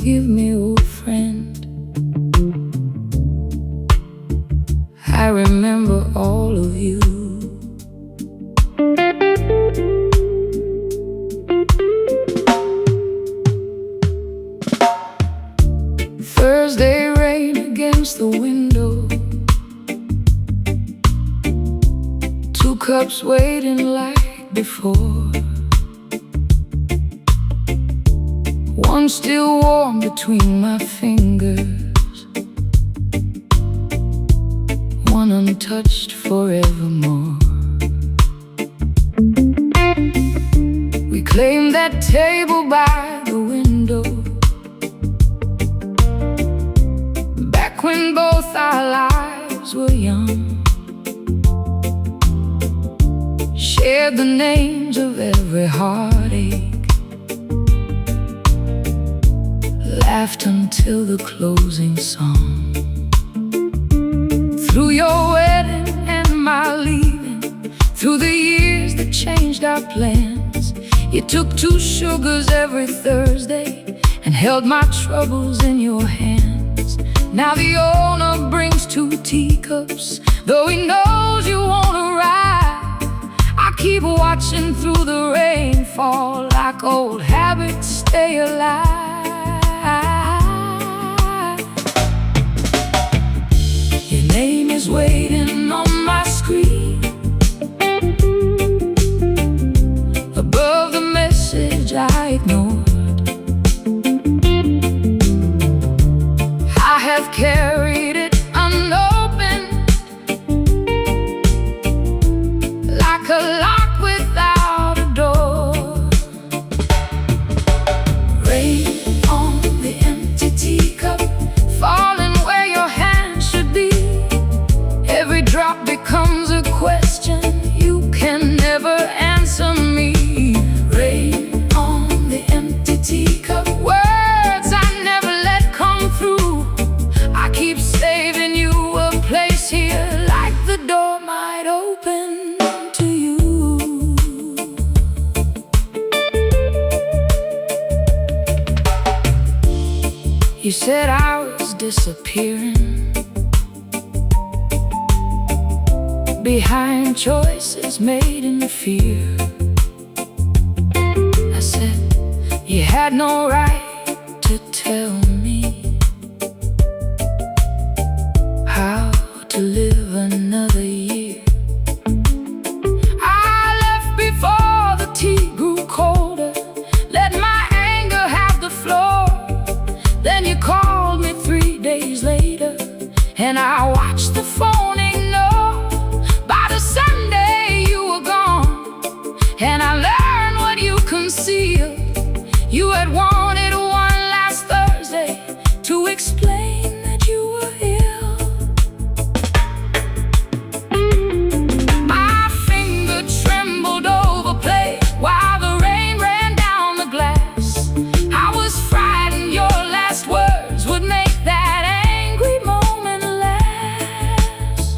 Forgive me, old friend. I remember all of you. Thursday rain against the window, 2 cups waiting like before, one still warm between my fingers, one untouched forevermore. We claimed that table by the window, back when both our lives were young. Shared the names of every heartache, laughed until the closing song. Through your wedding and my leaving, through the years that changed our plans, you took 2 sugars every Thursday and held my troubles in your hands. Now the owner brings 2 teacups, though he knows you won't arrive. I keep watching through the rainfall, like old habits stay alive. Your name is waiting on my screen, above the message I ignored. I have carried it unopened, like a lock without a door. Rain on the empty teacup, falling where your hand should be. Every drop becomes a question, you can never answer me. Rain on the empty teacup, words I never let come through. I keep saving you a place here, like the door might open to you. You said I was disappearing behind choices made in fear. I said you had no right to tell me how to live another year. I left before the tea grew colder, let my anger have the floor. Then you called me 3 days later, and I watched the phone ignore. By the Sunday you were gone, and I learned what you concealed. You had wanted one last Thursday to explain that you were ill. My finger trembled over play while the rain ran down the glass. I was frightened your last words would make that angry moment last.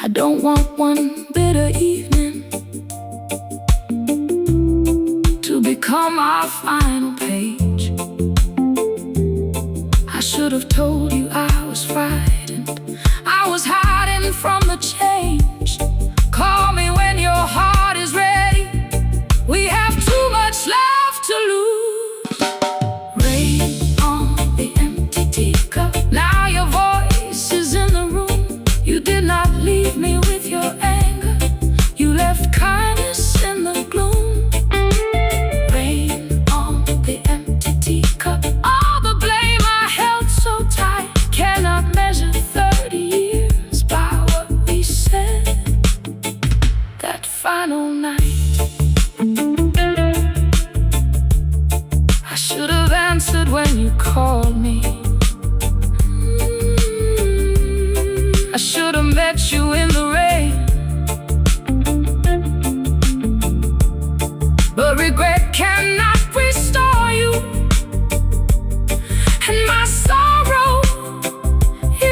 I don't want one bitter evening to become our final page. I should have told you I was frightened, I was hiding from the change. Call me when your heart is ready, we have too much left to lose. Rain on the empty teacup, now your voice is in the room. You did not leave me with your anger, you left kindness in the gloom. Rain on the empty teacup, all the blame I held so tight cannot measure 30 years by what we said that final night. I should have answered when you called me. I should have met you in the rain, but regret cannot restore you, and my sorrow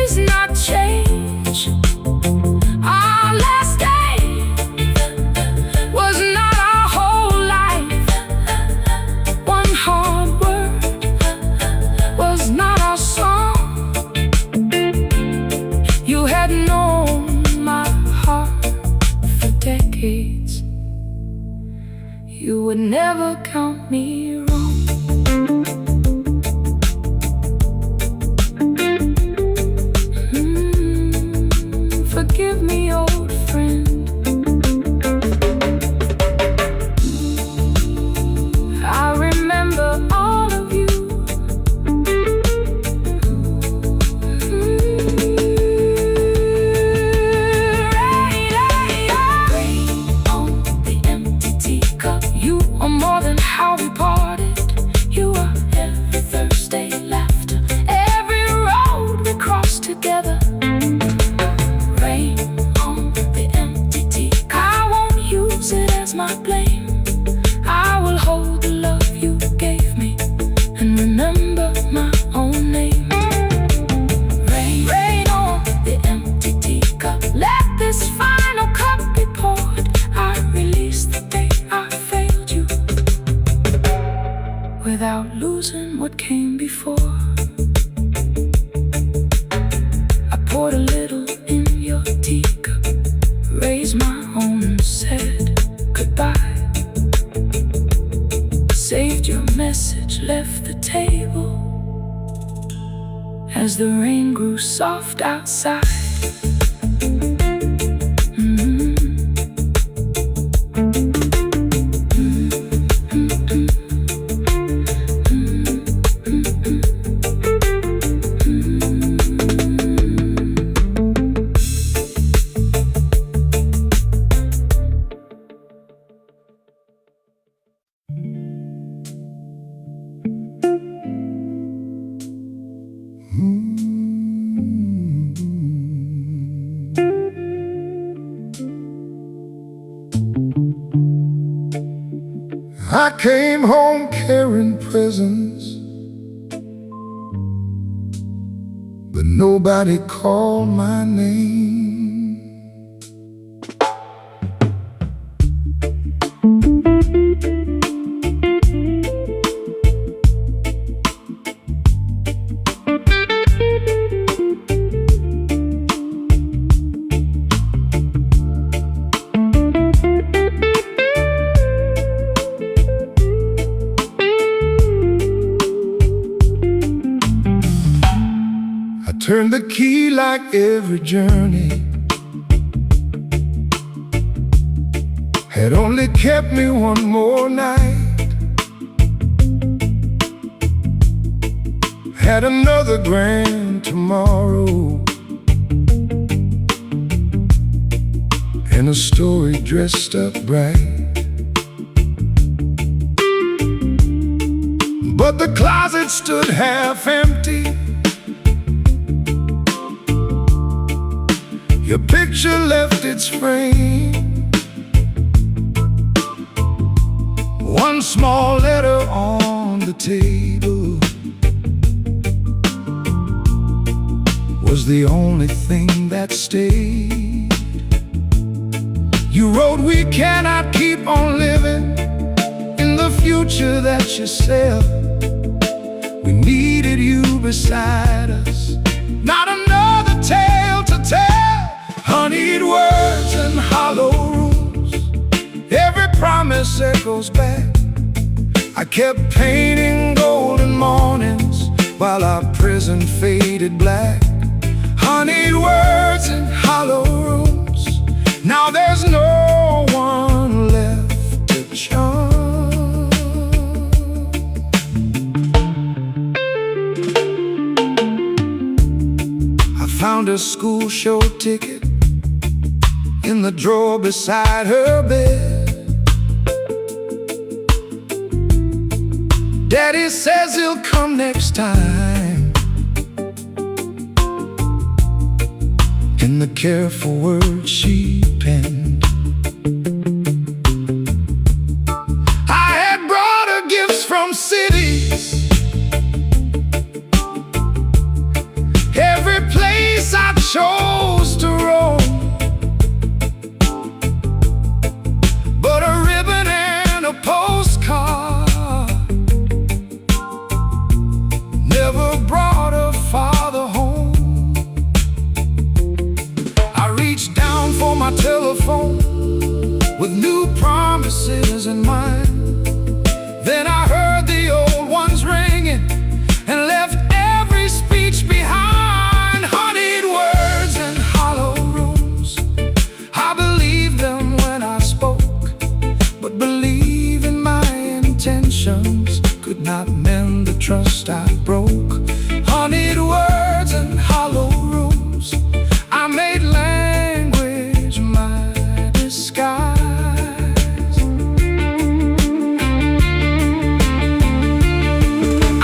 is not change. Our last day was not our whole life. without losing what came before. I poured a little in your teacup, raised my own and said goodbye. Saved your message, left the table as the rain grew soft outside. I came home carrying presents, but nobody called my name. Turned the key like every journey had only kept me one more night. Had another grand tomorrow and a story dressed up bright. But the closet stood half empty. Your picture left its frame, one small letter on the table was the only thing that stayed. You wrote, we cannot keep on living in the future that you said. We needed you beside us, not another tale to tell. Honeyed words and hollow rooms, every promise echoes back. I kept painting golden mornings while our prison faded black. Honeyed words and hollow rooms, now there's no one left to charm. I found a school show ticket in the drawer beside her bed. Daddy says he'll come next time. In the careful words she penned, I had brought her gifts from cities, every place I chose to roam. Postcard never brought her father home. I reached down for my telephone with new promises in mind. Then I heard the old ones ringing and left every speech behind. Honeyed words and hollow rooms, I believed them when I spoke, but believing my intentions could not mend the trust I broke. Honeyed words and hollow rooms, I made language my disguise.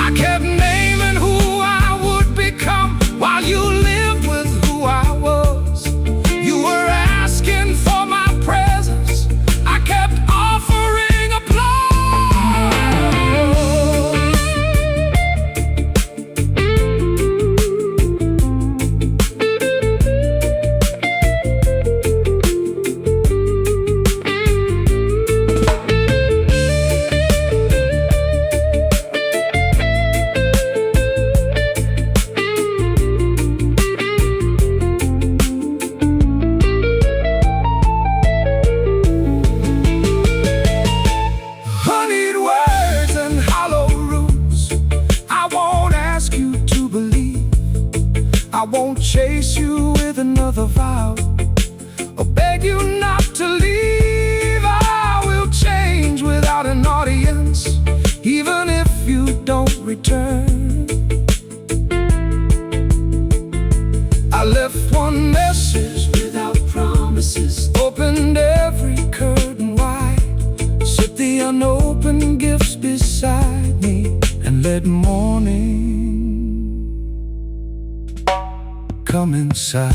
I kept naming who I would become while you lived with who I was. You were asking for my presence, I kept offering applause. chase you with another vow, or beg you not to leave. I will change without an audience, even if you don't return. I left one message without promises, opened every curtain wide, set the unopened gifts beside me, and let morning come inside.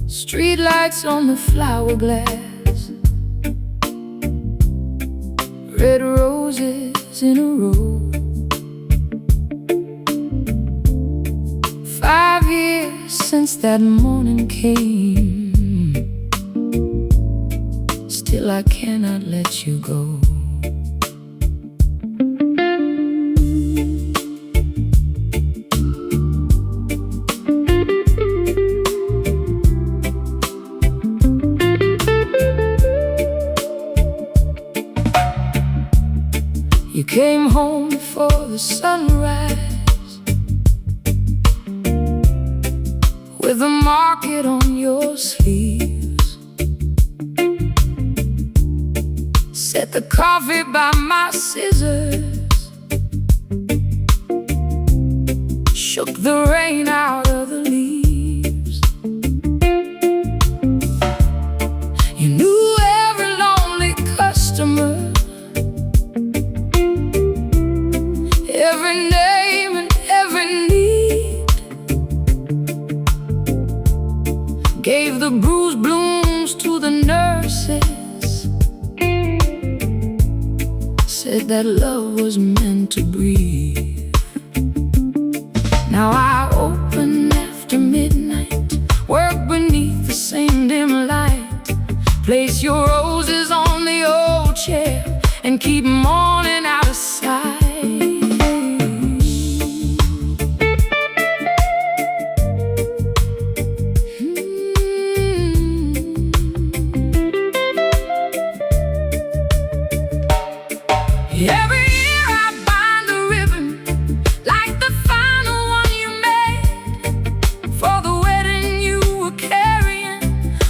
Streetlights on the flower glass, red roses in a row. 5 years since that morning came, still I cannot let you go. You came home before the sunrise, with a market on your sleeves. Set the coffee by my scissors, shook the rain out of the leaves. You knew every lonely customer, every name and every need. Gave the bruised blooms to the nurses, said that love was meant to breathe. Now I open after midnight, work beneath the same dim light, place your roses on the old chair, and keep morning out of sight. Every year I bind the ribbon, like the final one you made, for the wedding you were carrying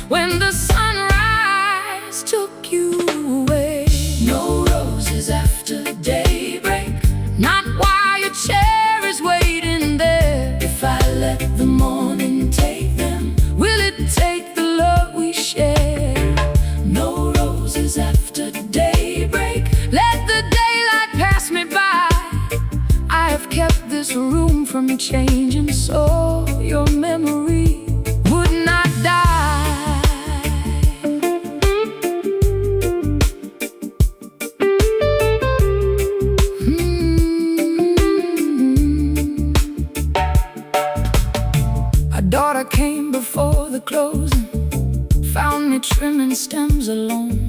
when the sunrise took you away. No roses after daybreak, not while your chair is waiting there. If I let the morning take them, will it take the love we share? No roses after daybreak, let the daylight pass me by. I have kept this room from changing, so your memory would not die. A daughter came before the closing, found me trimming stems alone.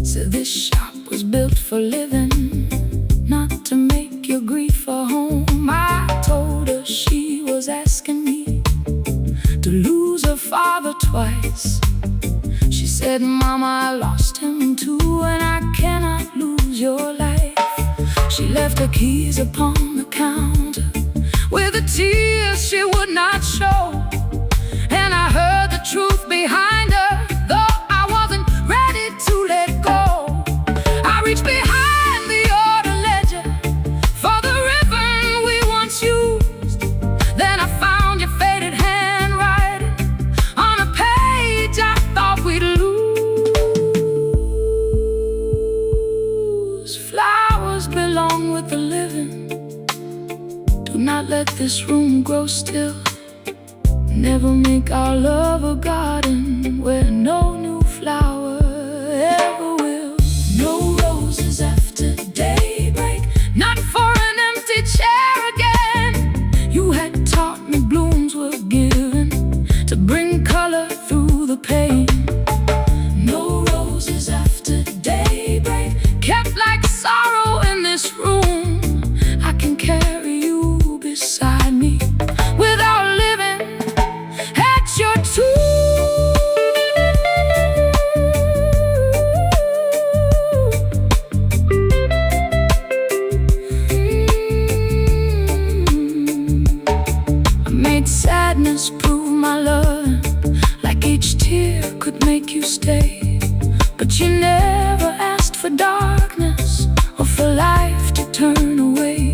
Said this shop was built for living, not to make your grief a home. I told her she was asking me to lose her father twice. She said, Mama, I lost him too, and I cannot lose your life. She left her keys upon the counter with the tears she would not show, and I heard the truth behind her, though I wasn't ready to let go. I reached behind the order ledger for the ribbon we once used. Then I found your faded handwriting on a page I thought we'd lose. grow still. Never make our love a garden where no new flower ever will. No roses after daybreak, not for an empty chair again. You had taught me blooms were given to bring color through the pain. No roses after daybreak, kept like sorrow in this room. I can carry you beside me without living at your tomb. I made sadness prove my love, like each tear could make you stay. But you never asked for darkness or for life to turn away.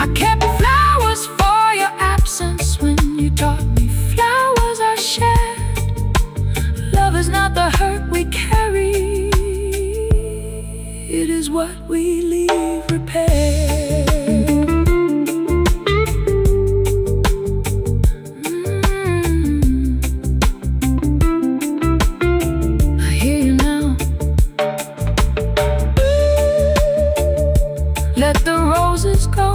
I kept flowers for your absence when you taught me flowers are shared. Love is not the hurt we carry, it is what we leave repaired. I hear you now. Let the roses go.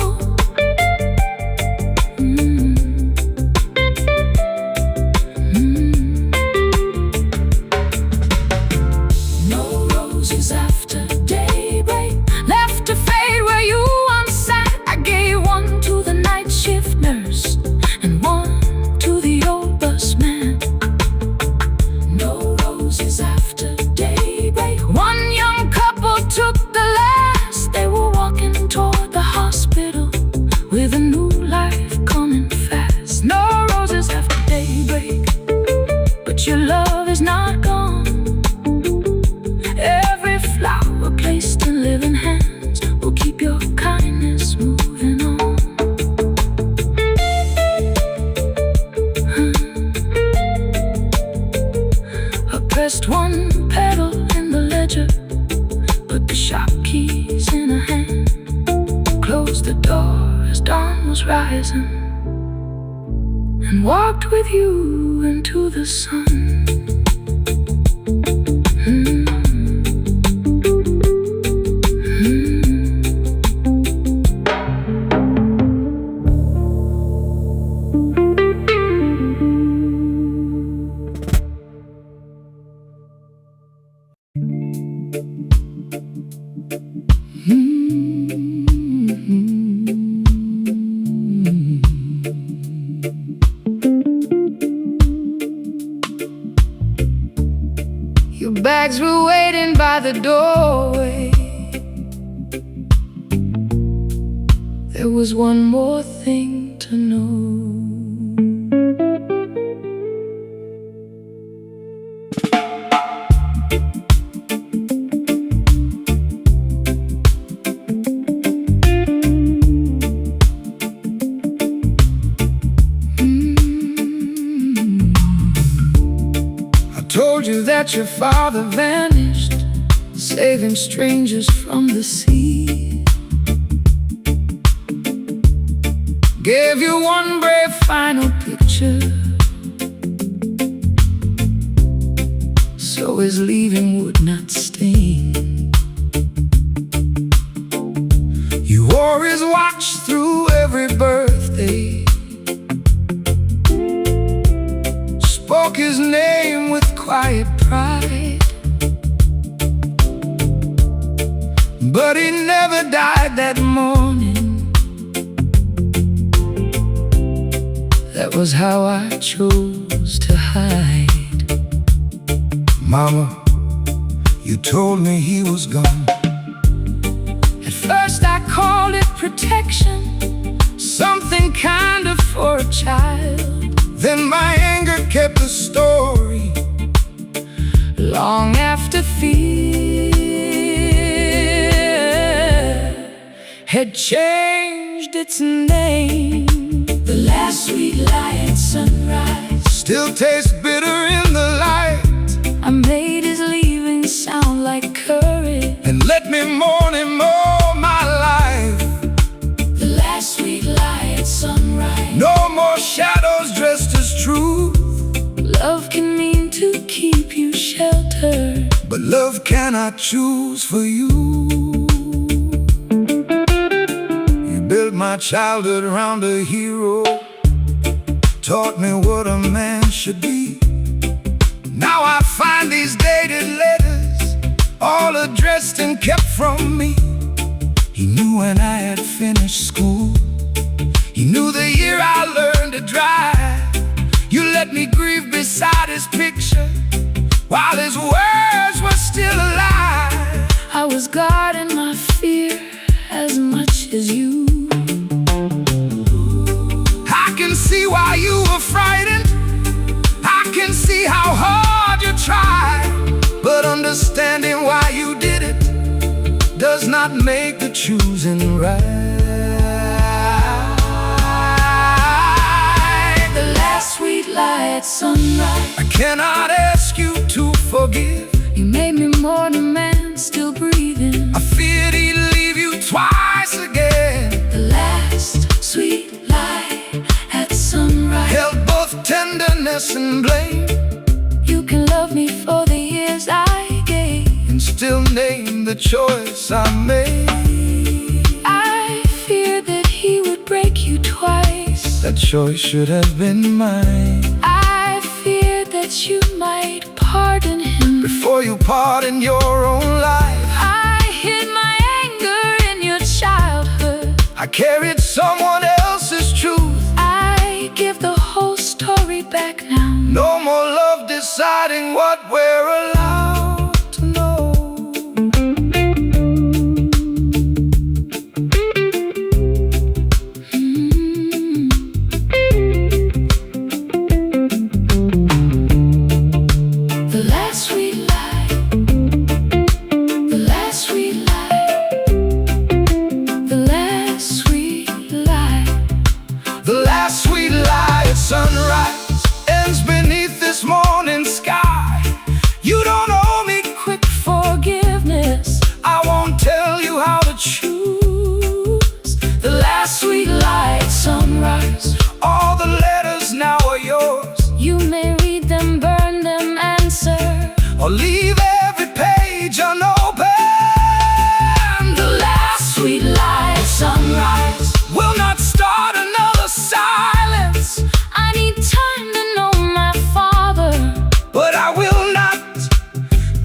No roses after daybreak, left to fade where you once sat. I gave one to the night shift nurse and one to the old bus man. No roses after daybreak, one young couple took the last. They were walking toward the hospital with a new life coming fast. No roses after daybreak, but your love is not gone. Every flower placed in living hands will keep your kindness moving on. I pressed one pedal in the ledger, put the shop keys in a hand, closed the door as dawn was rising, and walked with you into the sun. Your bags were waiting by the doorway. There was one more thing to know. Told you that your father vanished, saving strangers from the sea. Gave you one brave final picture, so his leaving would not sting. You wore his watch through every birthday, spoke his name with quiet pride, but he never died that morning. That was how I chose to hide. Mama, you told me he was gone. At first I called it protection, something kinder for a child. Then my anger kept the story long after fear had changed its name. The last sweet light at sunrise still tastes bitter in the light. I made his leaving sound like courage, and let me mourn him all my life. The last sweet light at sunrise, no or shadows dressed as truth. Love can mean to keep you sheltered, but love cannot choose for you. You built my childhood around a hero, taught me what a man should be. Now I find these dated letters, all addressed and kept from me. He knew when I had finished school. He knew the year I learned to drive. You let me grieve beside his picture while his words were still alive. I was guarding my fear as much as you. I can see why you were frightened. I can see how hard you tried. But understanding why you did it does not make the choosing right. The last sweet lie at sunrise. I cannot ask you to forgive. You made me more than a man still breathing. I feared he'd leave you twice again. The last sweet lie at sunrise held both tenderness and blame. You can love me for the years I gave and still name the choice I made. I feared that he would break you twice. That choice should have been mine. I feared that you might pardon him before you pardon your own life. I hid my anger in your childhood. I carried someone else's truth. I give the whole story back now. No more love deciding what we're allowed to know. The last sweet lie. The last sweet lie. The last sweet lie. The last sweet lie at sunrise ends beneath this morning sky. You don't owe me Quick forgiveness. I won't tell you how to choose. The last sweet lie at sunrise. All the letters now are yours. You may read them, burn them, answer, or leave every page unopened. the last sweet lie at sunrise will not start another silence. I need time to know my father, but I will not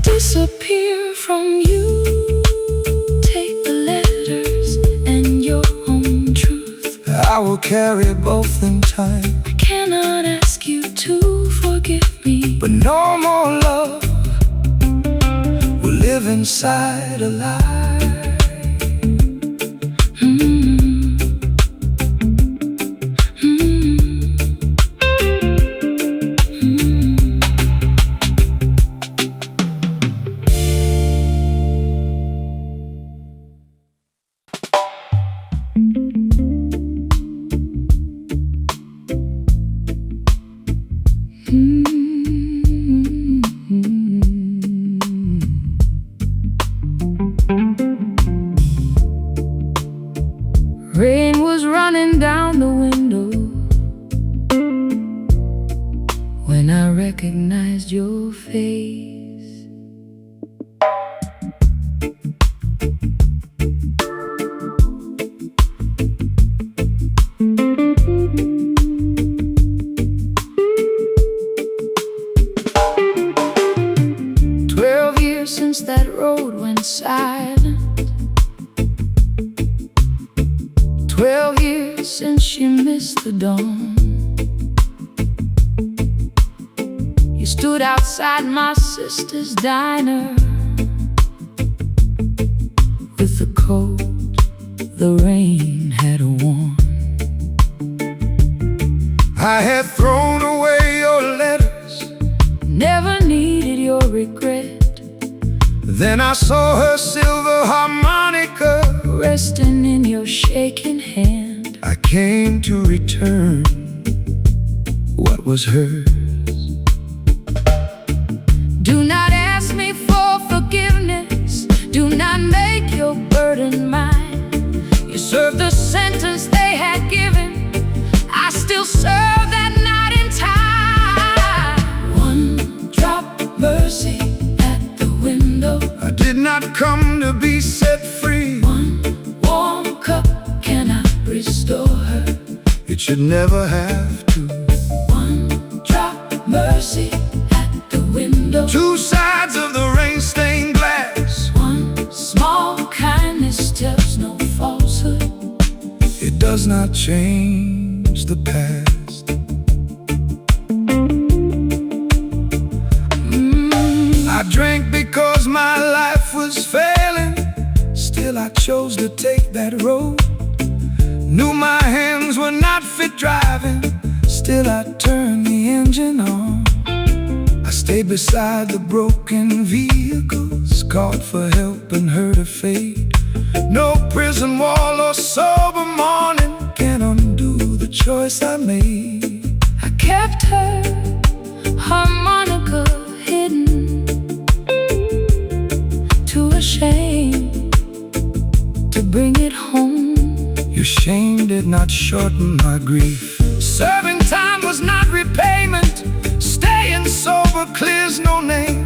disappear from you. Take the letters and your own truth. I will carry both in time. I cannot ask you to forgive me, But no more love will live inside a lie. Rain was running down the window when I recognized your face. Since that road went silent, 12 years since you missed the dawn. You stood outside my sister's diner with the coat the rain had worn. I had thrown away your letters, never needed your regret. then I saw her silver harmonica resting in your shaking hand. I came to return what was hers. Do not ask me for forgiveness. Do not make your burden mine. You served the sentence they had given. I still We'll serve that night in time. One drop mercy at the window. I did not come to be set free. One warm cup cannot restore her. It should never have to. One drop mercy at the window. Two sides of the rain-stained glass. One small kindness tells no falsehood. It does not change the past. I drank because my life was failing. Still I chose to take that road. Knew my hands were not fit driving. Still I turned the engine on. I stayed beside the broken vehicles, called for help and heard a fade. No prison wall or sober morning can undo the choice I made. I kept her harmonica hidden, too ashamed to bring it home. Your shame did not shorten my grief. Serving time was not repayment. Staying sober clears no name.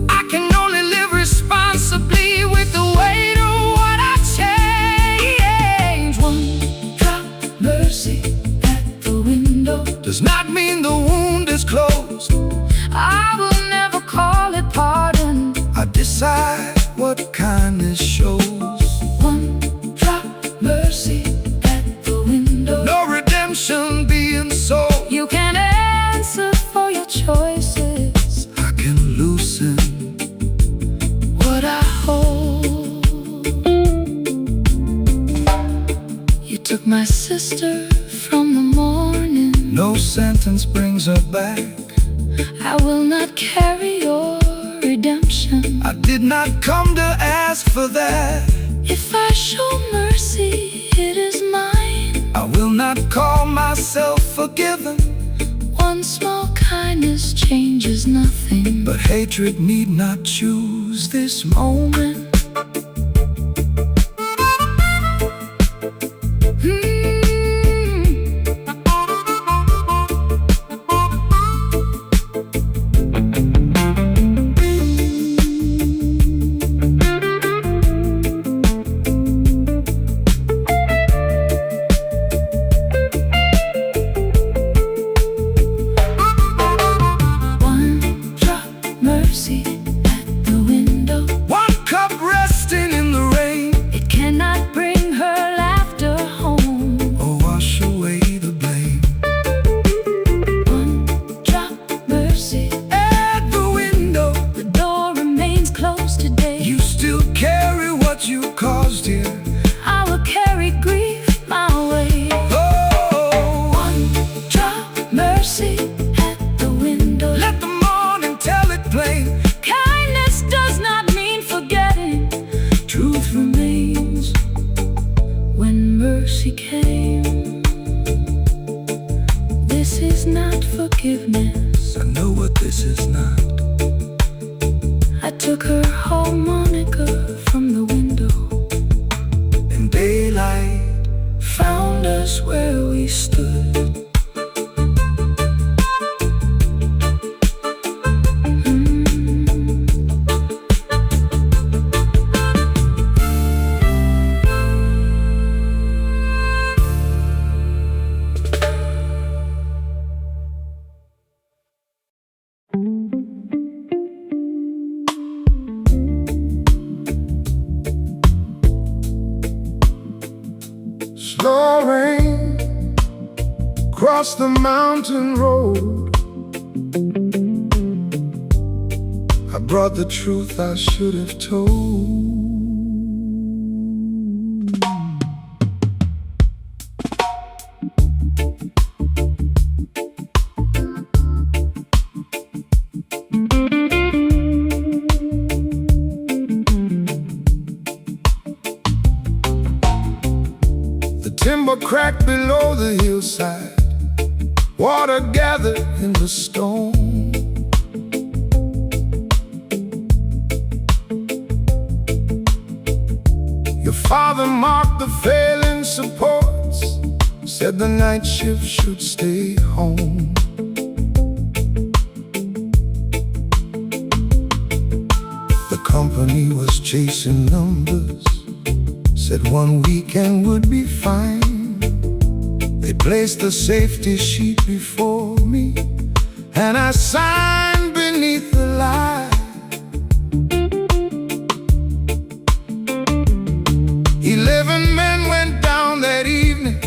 I can only live responsibly with the weight of what I changed. One drop mercy at the window Does not mean the wound is closed. I will never call it pardon. I decide what kindness shows. One drop mercy at the window. No redemption being sold. You can answer for your choices. I can loosen What I hold. You took my sister from the morning. no sentence brings her back. I will not carry your redemption. I did not come to ask for that. If I show mercy, it is mine. I will not call myself forgiven. One small kindness changes nothing. But hatred need not choose this moment. One drop mercy at the window. One cup resting in the rain. It cannot bring her laughter home. Oh, wash away the blame. One drop mercy At the window, the door remains closed today. you still carry what you caused here. I will carry grief my way. Oh, One drop mercy at the window. let the morning tell it plain. Kindness does not mean forgetting. Truth remains when mercy came. This is not forgiveness. I know what this is not. I took her harmonica from the window. In daylight, Found us where we stood. slow rain across the mountain road. I brought the truth I should have told. Timber cracked below the hillside, water gathered in the stone. Your father marked the failing supports, said the night shift should stay home. The company was chasing numbers, said one weekend would be fine. They placed the safety sheet before me, and I signed beneath the line. 11 men went down that evening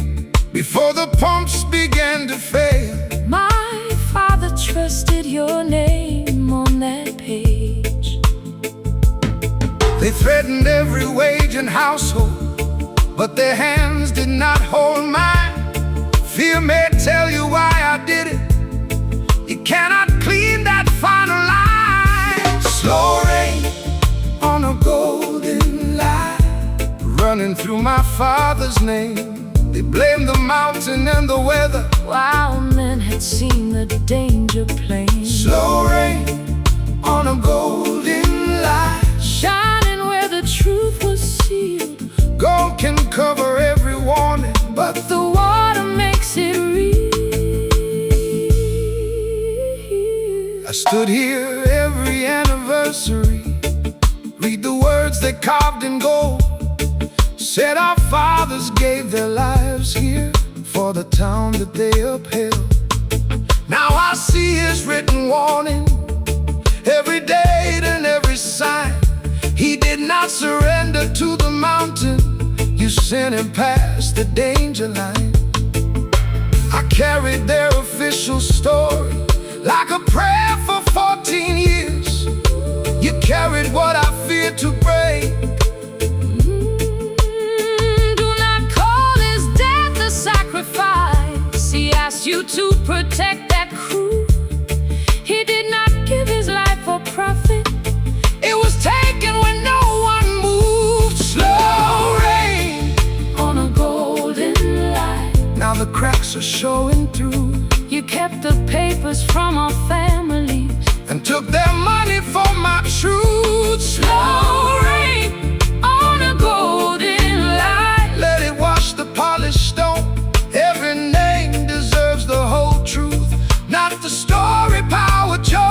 before the pumps began to fail. My father trusted your name on that page. They threatened every wage and household, but their hands did not hold mine. Fear may tell you why I did it. You cannot clean that final line. Slow rain on a golden line, running through my father's name. They blamed the mountain and the weather, while men had seen the danger plain. Slow rain on a golden line, shining where the truth was sealed. Gold can cover every warning, but the water makes it real. I stood here every anniversary, read the words they carved in gold. Said our fathers gave their lives here for the town that they upheld. Now I see his written warning, every date and every sign. He did not surrender to the mountain. You sent him past the danger line. I carried their official story like a prayer for 14 years. You carried what I feared to break. Do not call his death a sacrifice. He asked you to protect that crew. He did not give his life for profit. It was taken when no one moved. Slow rain on a golden line. Now the cracks are showing through. You kept the papers from our families and took their money for my truth. Slow rain on a golden line. Let it wash the polished stone. Every name deserves the whole truth, not the story power chose.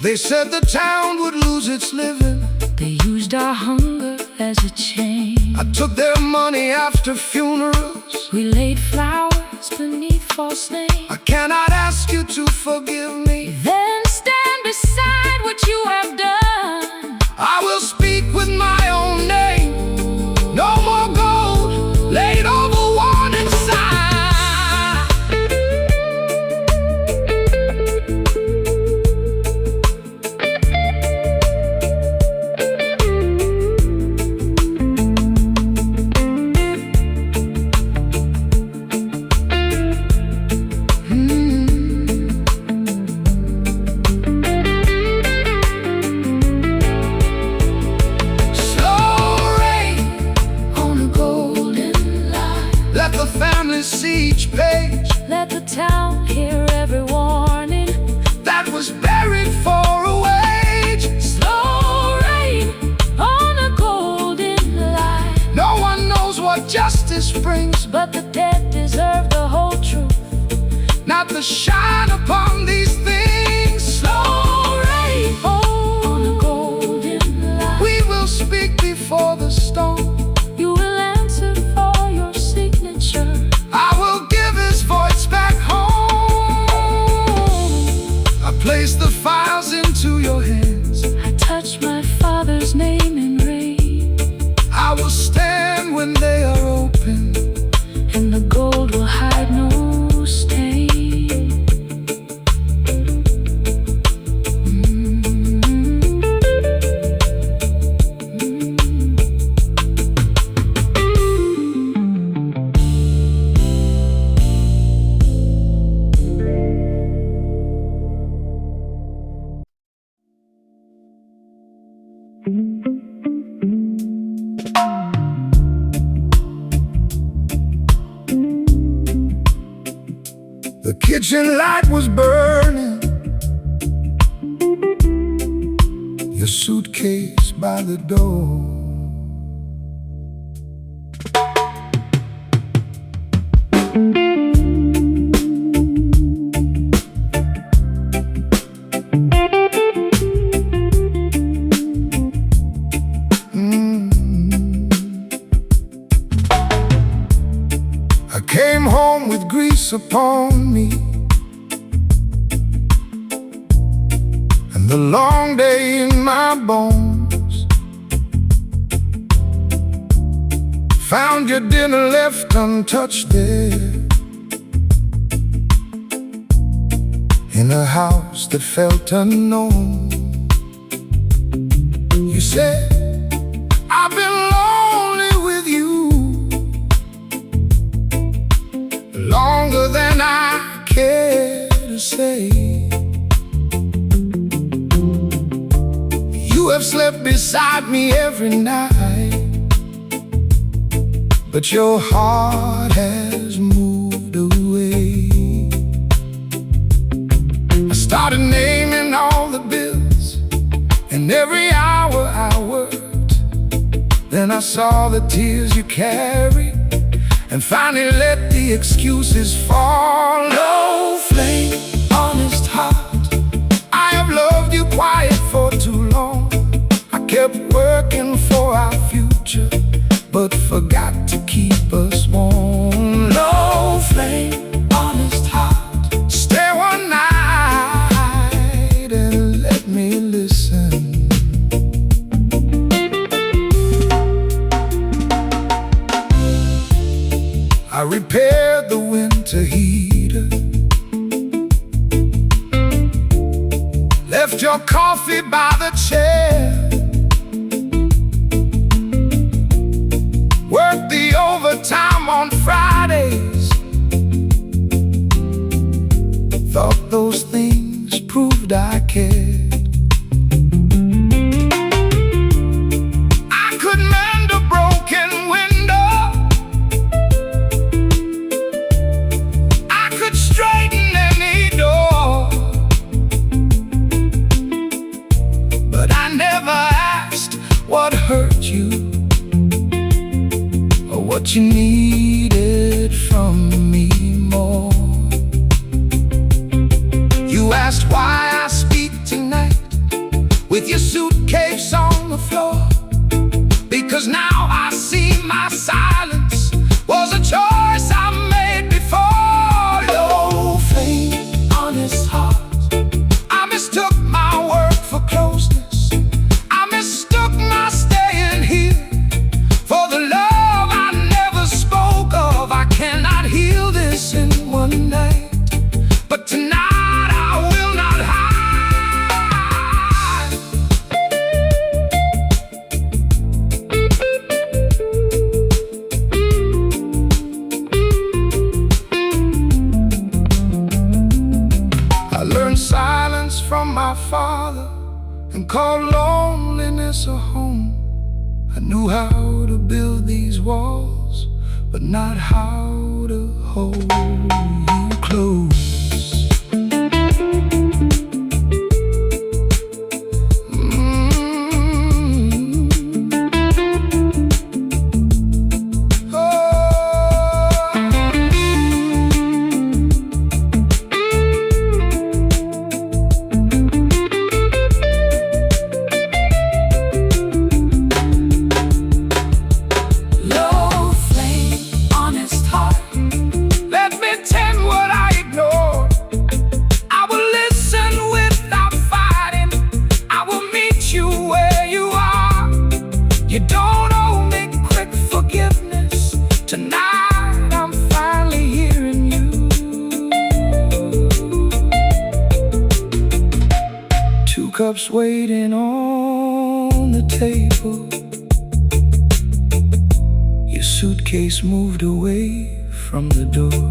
They said the town would lose its living. They used our hunger as a chain. I took their money after funerals. We laid flowers beneath false names. I cannot ask you to forgive me, then stand beside what you have done. I will speak with my own name. No more gold laid over warning sign. See each page, let the town hear every warning that was buried for a wage. Slow rain on a golden line. No one knows what justice brings, but the dead deserve the whole truth, not the shine upon these things. Slow rain on a golden line. We will speak before the stone. You will answer for your signature. I will give his voice back home. I place the files into your hands. I touch my father's name in rain. I will stand when they are open, and the gold will hide no stain. The kitchen light was burning, your suitcase by the door. home with grease upon me, and the long day in my bones. Found your dinner left untouched there, in a house that felt unknown. You said, I've been lonely with you longer than I care to say. You have slept beside me every night, but your heart has moved away. I started naming all the bills and every hour I worked. Then I saw the tears you carried and finally let the excuses fall. No flame, honest heart, I have loved you quiet for too long. I kept working for our future, but forgot to keep us warm. No flame, honest heart, stay one night and let me listen. I repaired the winter heater, left your coffee by the chair, worked the overtime on Fridays. Thought those things proved I cared. I could mend a broken window, I could straighten any door, but I never asked what hurt you, what you needed from me more. You asked why I speak tonight with your suitcase on the floor, because now I see my silence was a choice I made before. Low flame, honest heart, I mistook my work for closeness, I mistook my staying here for the love I never spoke of. I cannot heal this in one night, but tonight I will not hide. I learned silence from my father and called loneliness a home. I knew how to build these walls, but not how to hold you close. Cups waiting on the table, your suitcase moved away from the door.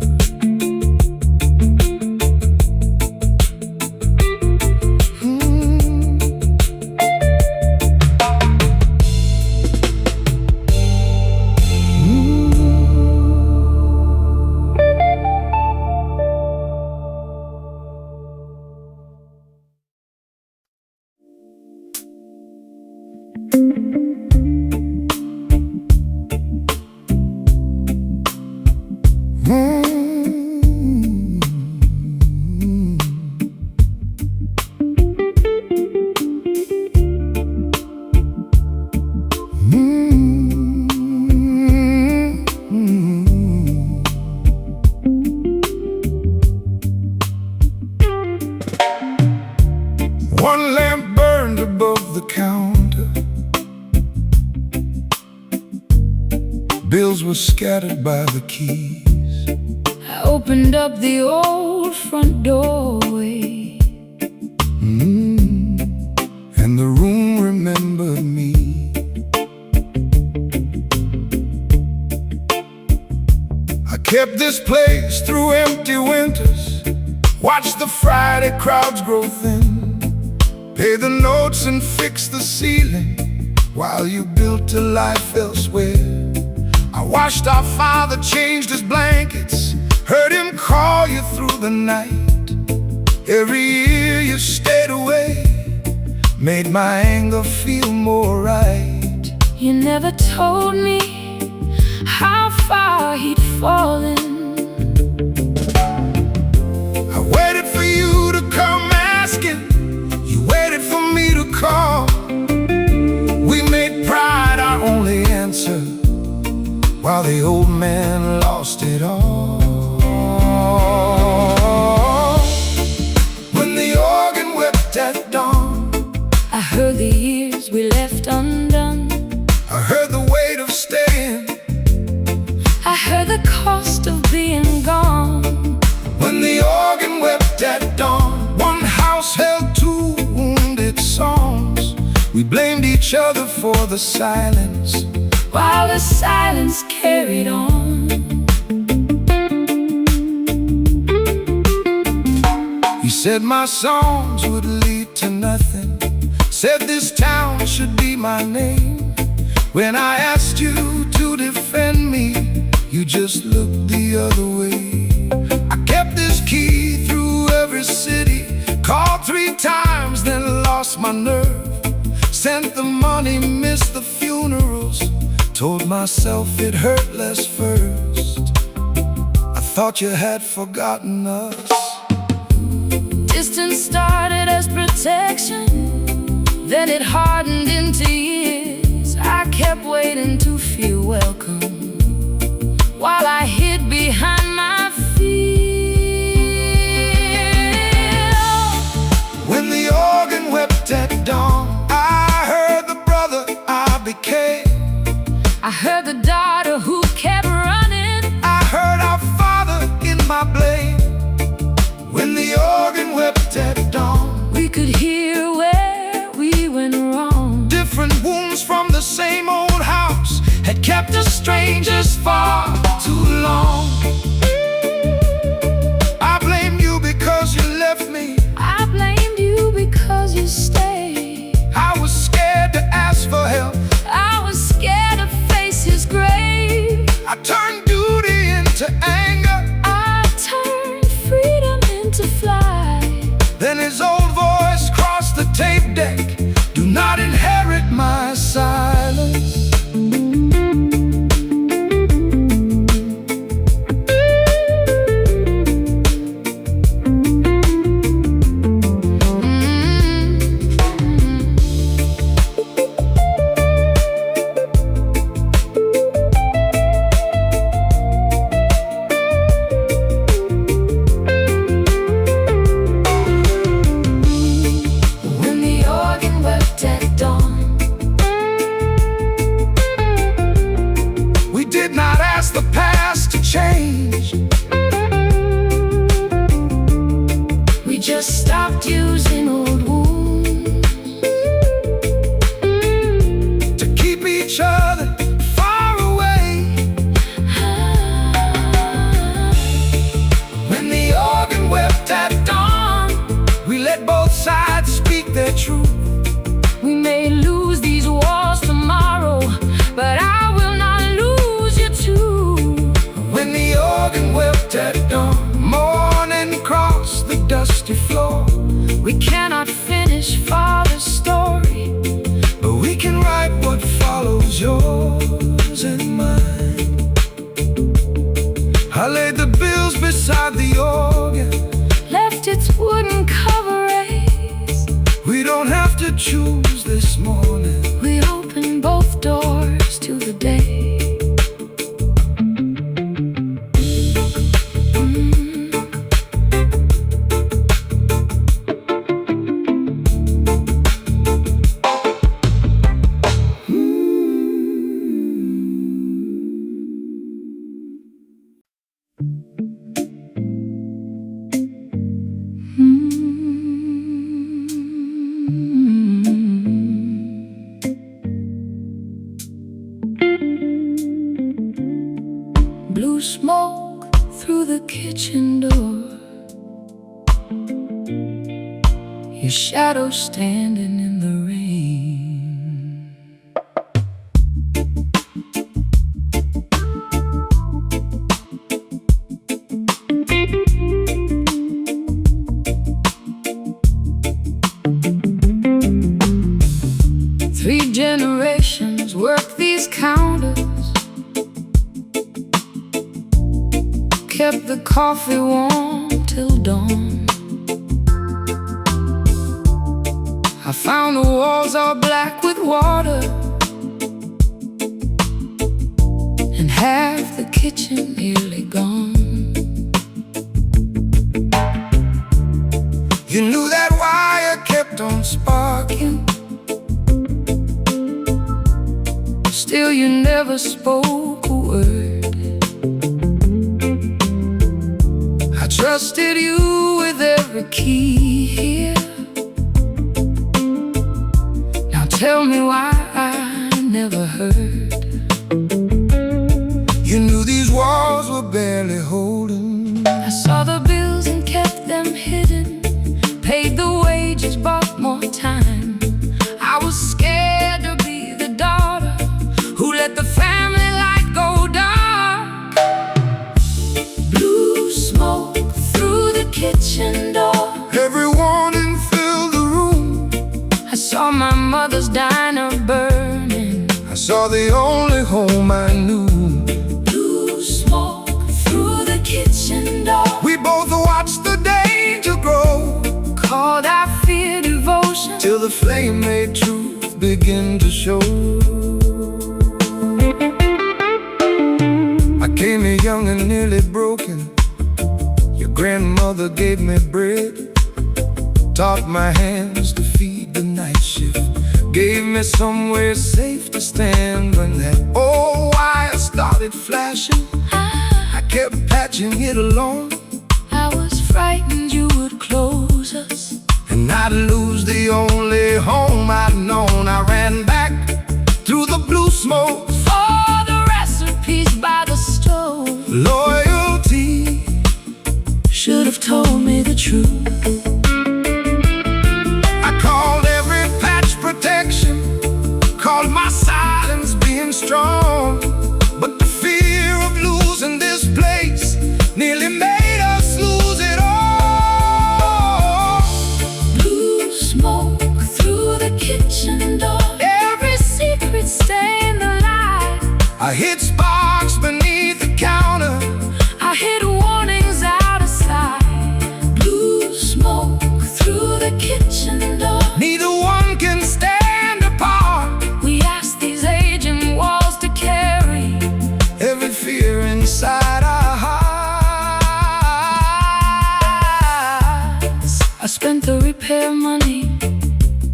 jewels were scattered by the keys. I opened up the old front doorway, and the room remembered me. I kept this place through empty winters, watched the Friday crowds grow thin, pay the notes and fix the ceiling while you built a life elsewhere. I watched our father change his blankets, heard him call you through the night. Every year you stayed away made my anger feel more right. You never told me how far he'd fallen. I waited for you to come asking, you waited for me to call. We made pride our only answer, while the old man lost it all. When the organ wept at dawn, I heard the years we left undone. I heard the weight of staying, I heard the cost of being gone. when the organ wept at dawn. One house held two wounded songs. We blamed each other for the silence, while the silence carried on. You said my songs would lead to nothing, said this town should be my name. When I asked you to defend me, you just looked the other way. I kept this key through every city, called 3 times, then lost my nerve. Sent the money, missed the funerals, told myself it hurt less first. I thought you had forgotten us. Distance started as protection, then it hardened into years. I kept waiting to feel welcome, while I hid behind my fear. When the organ wept at dawn, I heard the brother I became. I heard the daughter who kept running. I heard our father in my blame. When the organ wept at dawn, We could hear where we went wrong. different wounds from the same old house had kept us strangers far too long. I blame you because you left me. I blamed you because you stayed. I was scared to ask for help. I was scared to face his grave. I turned duty into anger. I turned freedom into flight. Then his old voice crossed the tape deck. Do not inherit my silence. When the organ wept at dawn, We did not ask the past to change. we just stopped using old wounds To keep each other far away. When the organ wept at dawn, we let both sides speak their truth. We may lose these wars tomorrow, but I will not lose you too. When the organ wept at dawn, morning crossed the dusty floor. We cannot finish Father's story, But we can write what follows, yours and mine. I laid the bills beside the organ. left its wooden cover raised. We don't have to choose this morning. We open both doors to the day. your shadow standing in the rain. 3 generations worked these counters, kept the coffee warm till dawn. I found the walls all black with water, and half the kitchen nearly gone. You knew that wire kept on sparking, still you never spoke a word. I trusted you with every key here. Now tell me why I never heard. You knew these walls were barely holding. I saw the bills and kept them hidden, paid the wages, bought more time. I was scared to be the daughter who let the family light go dark. Blue smoke through the kitchen door, Every warning filled the room. I saw my mother's diner burning. I saw the only home I knew. Blue smoke through the kitchen door, We both watched the danger grow, called our fear devotion, till the flame made truth begin to show. I came here young and nearly broken. Your grandmother gave me bread, taught my hands to feed the night shift, gave me somewhere safe to stand. When that old wire started flashing, I kept patching it along, I was frightened you would close us, and I'd lose the only home I'd known. I ran back through the blue smoke, for the recipes by the stove. loyalty Should have told me the truth. I called every patch protection, called my silence being strong. But the fear of losing this place nearly made us lose it all. Blue smoke through the kitchen door, every secret stained the light. I hid sparks beneath the counter, I hid warnings out of sight. Blue smoke through the kitchen door, neither one can stand apart. we asked these aging walls to carry Every fear inside our hearts. I spent the repair money,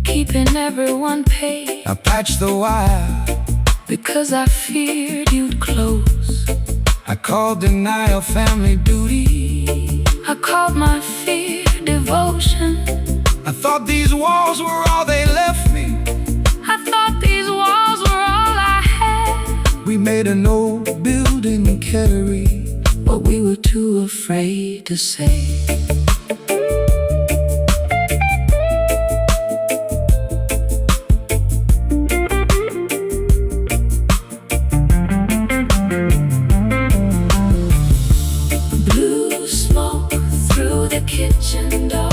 keeping everyone paid, I patched the wire, because I feared you'd close. I called denial family duty. I called my fear devotion. I thought these walls were all they left me. I thought these walls were all I had. We made an old building carry, But we were too afraid to say. Blue smoke through the kitchen door,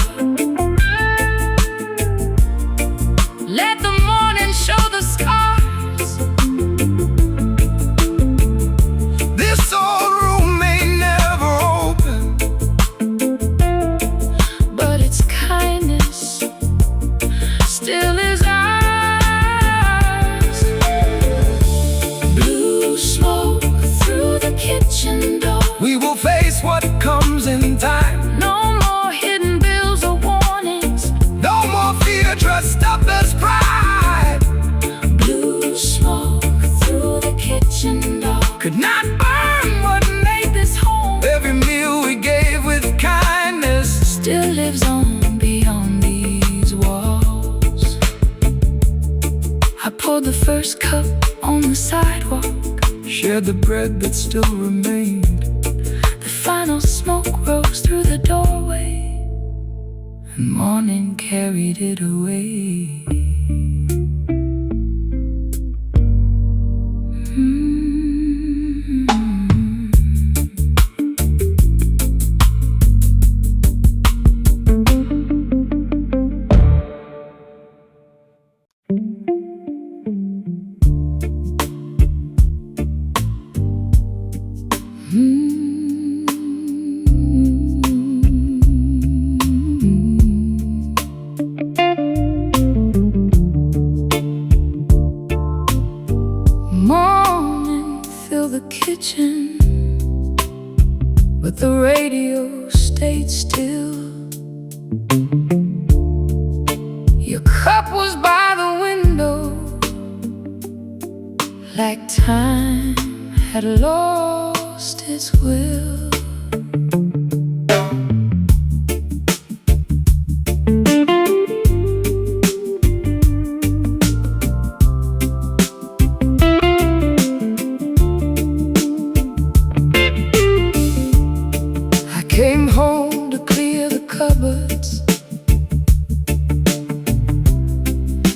let the morning show the scars. this old room may never open, But its kindness still is ours. Blue smoke through the kitchen door, we will face what comes in time. no more hidden bills or warnings. No more fear dressed up as pride. Blue smoke through the kitchen door, Could not burn what made this home. Every meal we gave with kindness still lives on beyond these walls. I poured the first cup on the sidewalk, shared the bread that still remained. the final smoke rose through the doorway, and morning carried it away. Morning filled the kitchen, but the radio stayed still. Your cup was by the window, like time had lost its will. Came home to clear the cupboards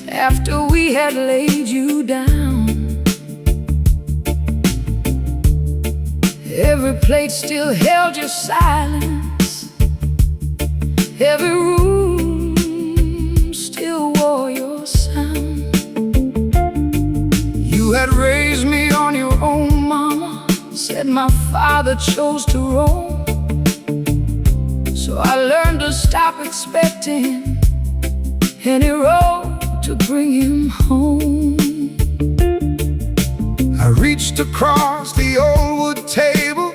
after we had laid you down. Every plate still held your silence, every room still wore your sound. You had raised me on your own, mama, said my father chose to roam. So I learned to stop expecting any road to bring him home. I reached across the old wood table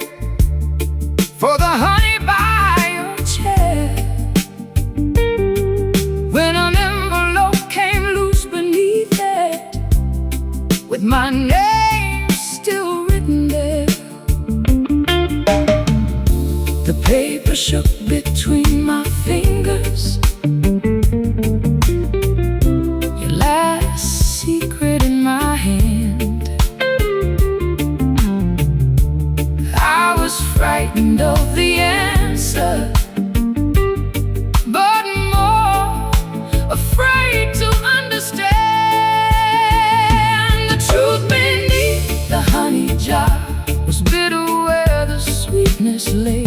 for the honey by your chair, when an envelope came loose beneath it, with my name still written there. The paper shook between my fingers, your last secret in my hand. I was frightened of the answer, but more afraid to understand. The truth beneath the honey jar was bitter where the sweetness lay.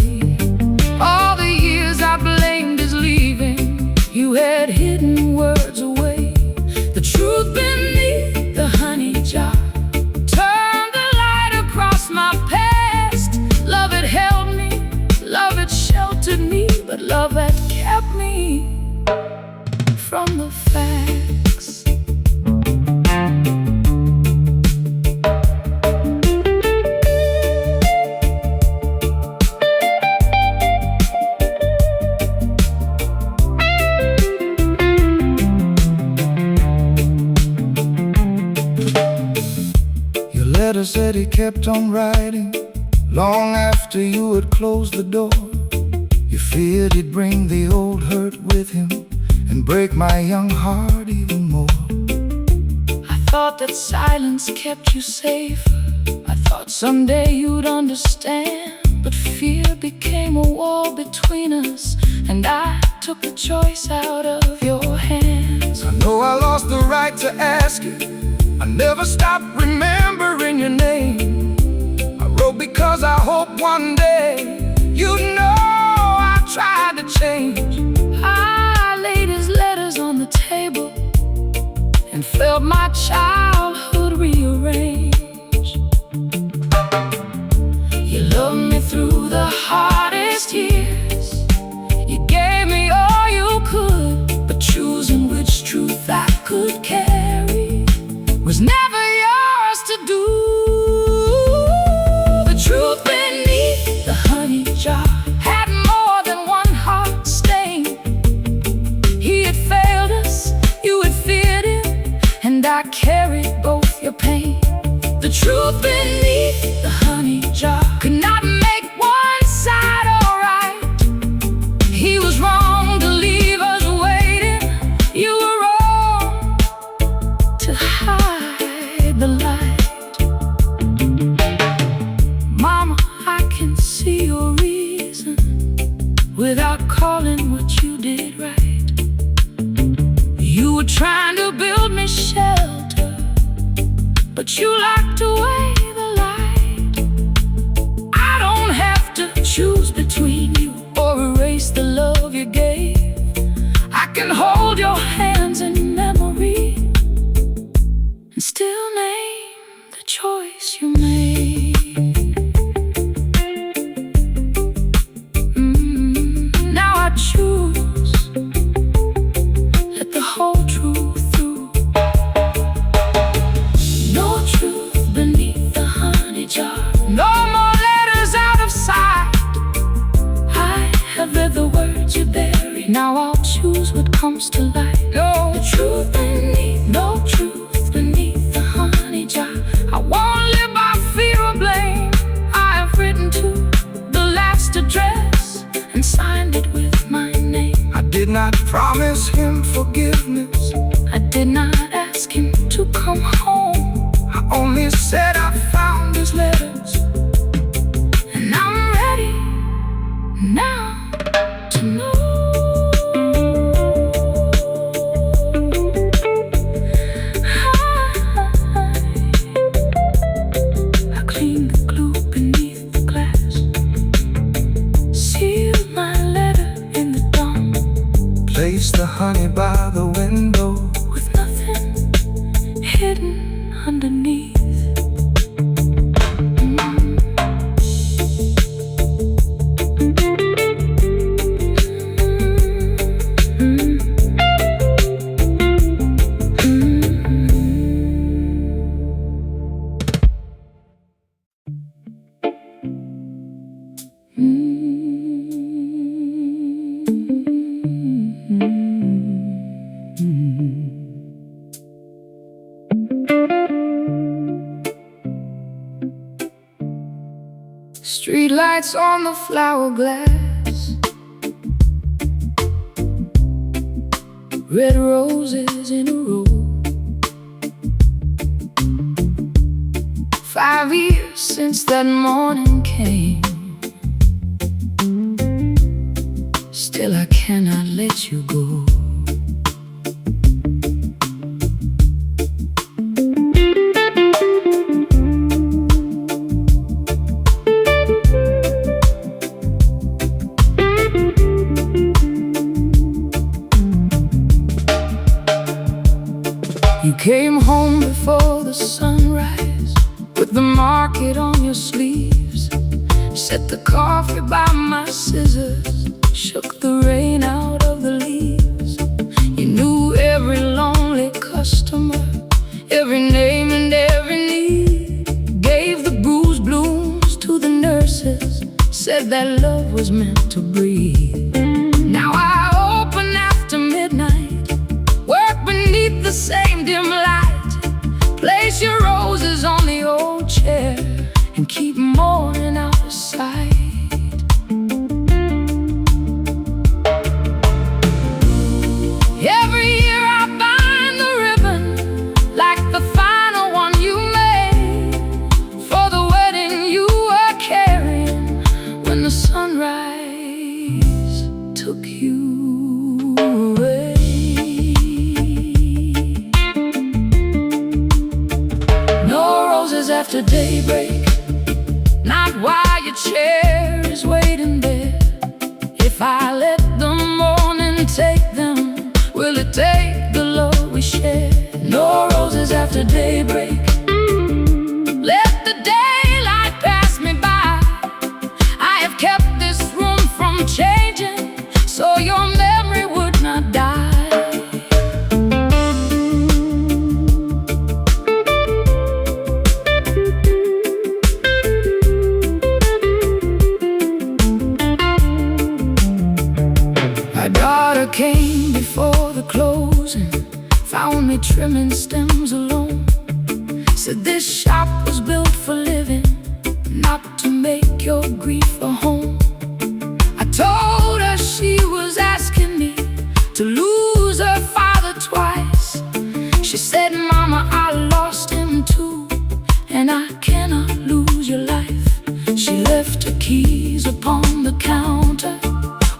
All the years I blamed as leaving, you had hidden words away. The truth beneath the honey jar turned the light across my past. Love had held me, love had sheltered me, but love had kept me from the facts. Letter said he kept on writing long after you had closed the door. You feared he'd bring the old hurt with him and break my young heart even more. I thought that silence kept you safe. I thought someday you'd understand, but fear became a wall between us, and I took the choice out of your hands. I know I lost the right to ask you. I never stopped remembering your name. I wrote because I hope one day you'd know I tried to change. I laid his letters on the table and felt my childhood rearrange. You loved me through the hardest years. You gave me all you could, but choosing which truth I could carry was never yours to do. The truth beneath the honey jar had more than one heart stain. He had failed us, you had feared him, and I carried both your pain. The truth beneath the honey jar could not make one side alright. He was wrong to leave us waiting. You were wrong to hide the light. Mama, I can see your reason. Without without calling what you did right. You were trying to build me shelter, but you locked away the light. I don't have to choose between you or erase the love you gave. I can hold your hands in memory and still name the choice you made. Now I choose, let the whole truth through. No truth beneath the honey jar, no more letters out of sight. I have read the words you buried, now I'll choose what comes to light. No truth beneath, no truth beneath the honey jar. I won't live by fear or blame. I have written to the last address and signed it with my name. I did not promise him forgiveness, I did not ask him to come home. I only said I found his letters, and I'm ready now to know. I cleaned the glue beneath the glass, sealed my letter in the dawn, placed the honey by the window, with nothing hidden underneath. Street lights on the flower glass, red roses in a row. 5 years since that morning came, still I cannot let you go. You came home before the sunrise, with the market on your sleeves. Set the coffee by my scissors, shook the rain out of the leaves. You knew every lonely customer, every name and every need. Gave the bruised blooms to the nurses, said that love was meant to breathe. Now I open after midnight, work beneath the same dim light. Place your roses on the old chair and keep mourning out of sight. Every year I bind the ribbon like the final one you made, for the wedding you were carrying when the sunrise took you away. After daybreak, not while your chair is waiting there. If I let the morning take them, will it take the love we share? No roses after daybreak, let the daylight pass me by. I have kept this room from changing, so your memory would not die. Came before the closing, found me trimming stems alone. Said this shop was built for living, not to make your grief a home. I told her she was asking me to lose her father twice. She said, Mama, I lost him too, and I cannot lose your life. She left her keys upon the counter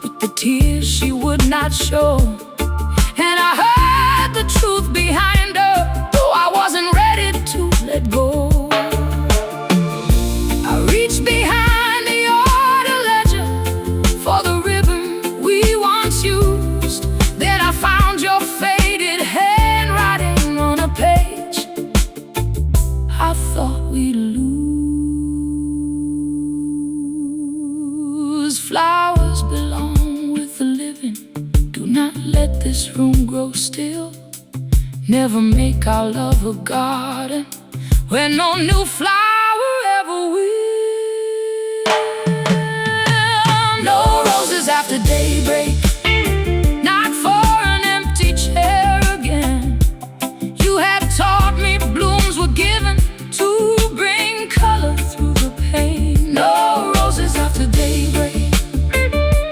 with the tears tears she would not show. And I heard the truth behind her, though I wasn't ready to let go. I reached behind the order ledger for the ribbon we once used. Then I found your faded handwriting on a page I thought we'd lose. Flowers belong with the living. Do not let this room grow still. Never make our love a garden where no new flower ever will. No roses after daybreak, not for an empty chair again. You had taught me blooms were given to bring color through the pain. No roses after daybreak,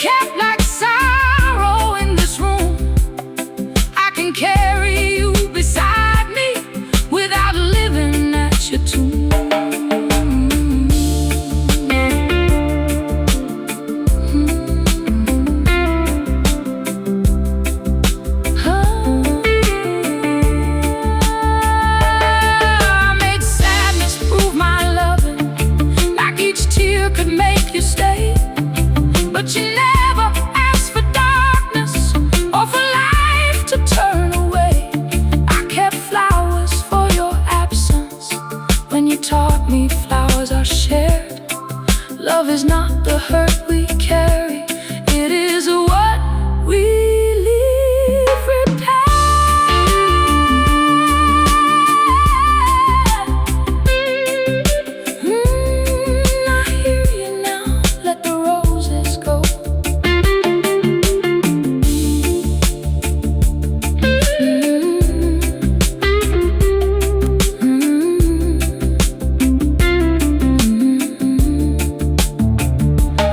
kept like sorrow in this room. I can carry you beside me without living at your tomb. I made sadness prove my loving, like each tear could make you stay. But you never asked for darkness or for life to turn away. I kept flowers for your absence. When you taught me flowers are shared. Love is not the hurt we carry, it is what we leave repaired. I hear you now, let the roses go.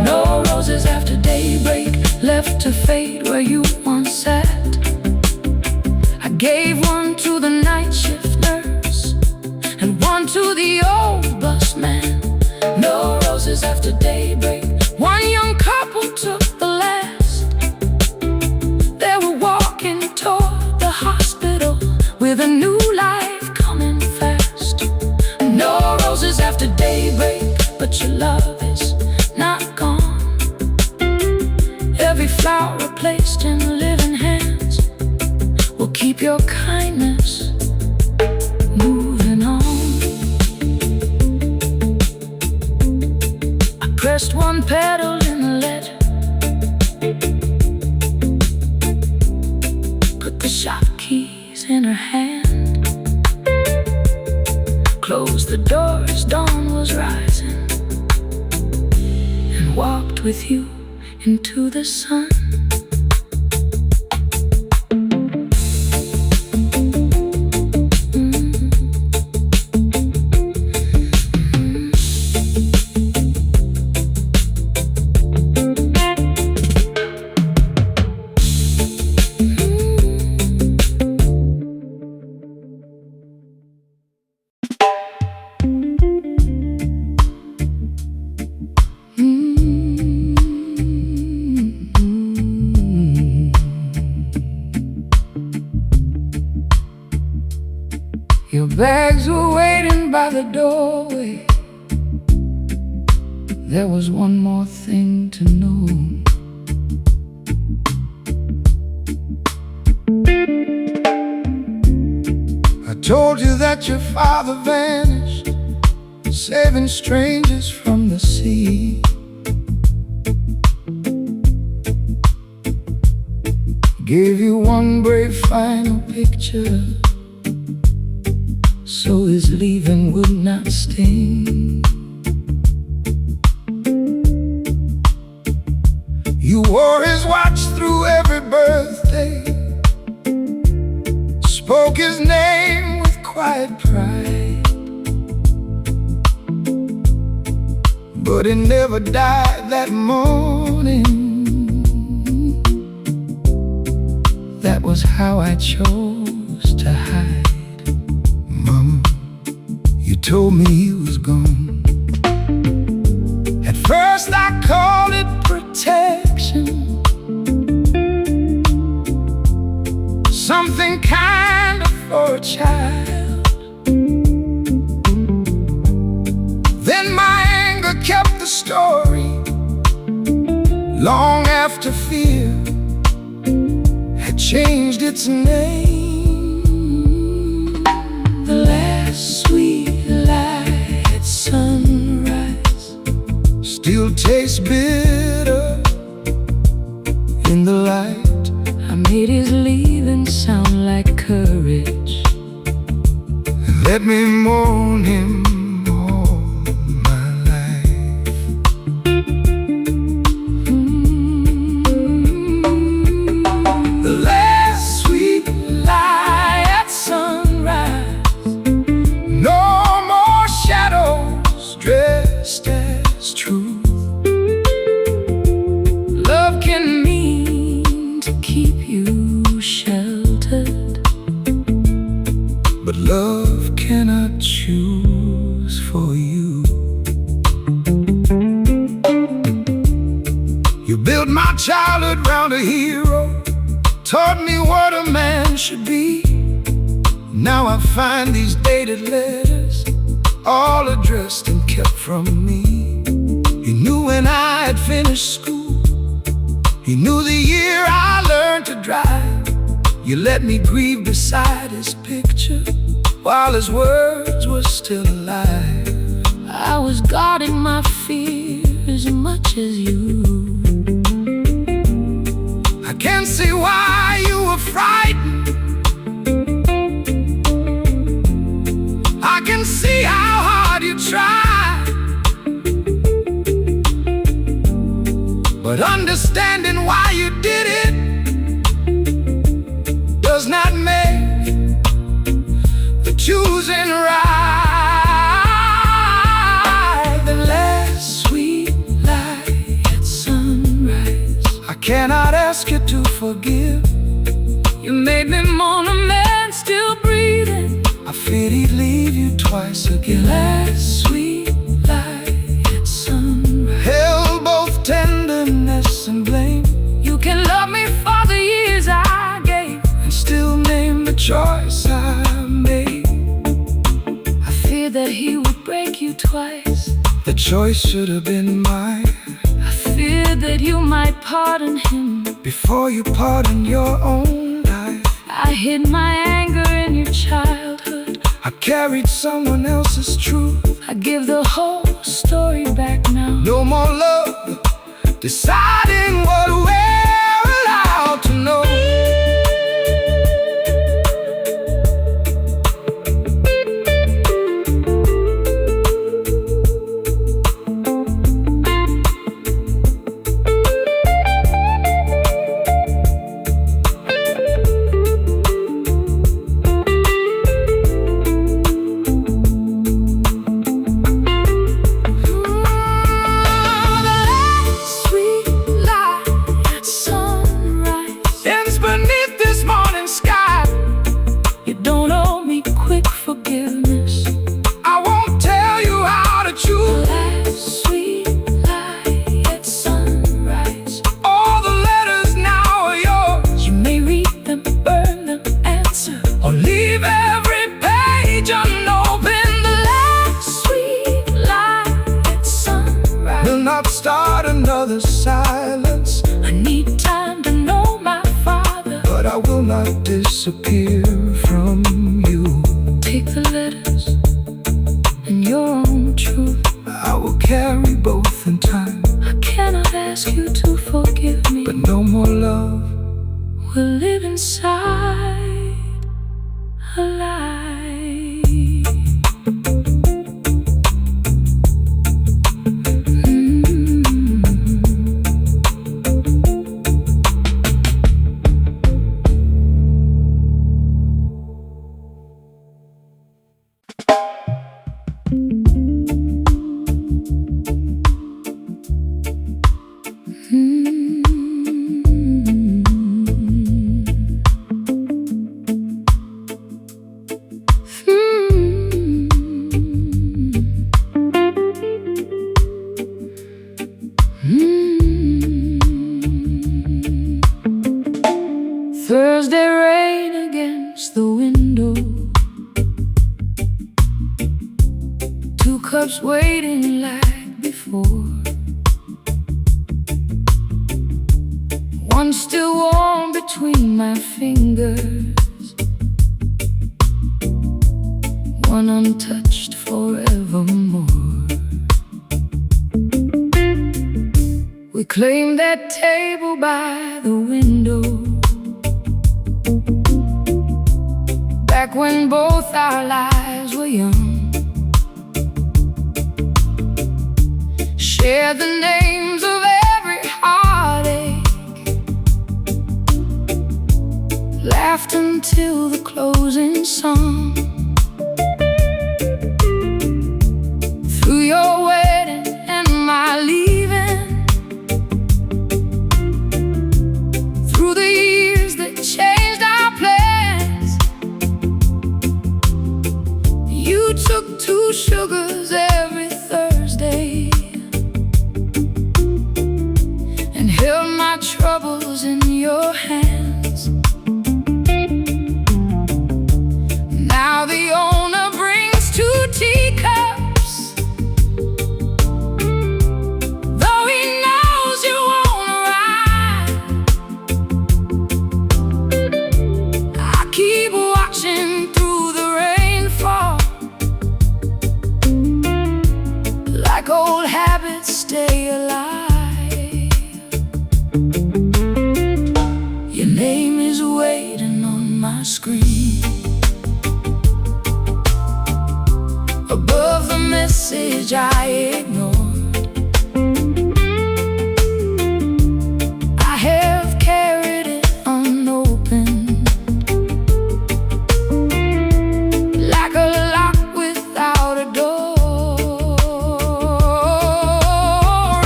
No roses after daybreak, left to fade where you once sat. I gave one to the night shift nurse and one to the old bus man. No roses after daybreak, one young couple took the last. They were walking toward the hospital with a new life coming fast. No roses after daybreak, but your love is not gone. Every flower placed in living hands will keep your kindness moving on. I pressed one petal in the letter, put the shop keys in her hand, closed the door as dawn was rising, and walked with you into the sun. Your bags were waiting by the doorway. There was one more thing to know. I told you that your father vanished, saving strangers from the sea. Gave you one brave final picture, so his leaving would not sting. You wore his watch through every birthday, spoke his name with quiet pride, but it never died that morning. That was how I chose to hide. Mama, you told me he was gone. At first I called it protection, something kind of for a child. Then my anger kept the story long after fear had changed its name. The last sweet light at sunrise still tastes bitter in the light. I made his leaving sound like courage. Let me mourn him all my life. The last sweet light at sunrise. No more shadows dressed as truth. Love can mean to keep you sheltered, but love cannot choose for you. You built my childhood round a hero, taught me what a man should be. Now I find these dated letters, all addressed and kept from me. He knew when I had finished school. He knew the year I learned to drive. You let me grieve beside his picture while his words were still alive. I was guarding my fear as much as you. I can't see why you were frightened. I can see how hard you tried, but understanding why you did it does not make the choosing right. The last sweet light at sunrise. I cannot ask you to forgive. You made me mourn a man still breathing. I feared he'd leave you twice Your again. last sweet light at sunrise. Held both tenderness and blame, You can love me for the years I gave, and still name the choice I made. I feared that he would break you twice. The choice should have been mine. I feared that you might pardon him Before you pardon your own life. I hid my anger in your childhood. I carried someone else's truth. I give the whole story back now. No more love, deciding what we're allowed to know. Another silence. I need time to know my father, but I will not disappear from you. Take the letters and your own truth. I will carry both in time. I cannot ask you to forgive me, but no more love will live inside a lie. Thursday rain teardrops waiting like before. One still warm between my fingers, one untouched forevermore. We claimed that table by the window, back when both our lives were young. Shared the names of every heartache, laughed until the closing song. Through your wedding and my leaving, through the years that changed our plans, you took 2 sugars every Thursday and held my troubles in your hands. Now the owner brings 2 teacups, though he knows you won't arrive. I keep watching through the rainfall, like old habits stay alive. Your name is waiting on my screen, above the message I ignored. I have carried it unopened, like a lock without a door.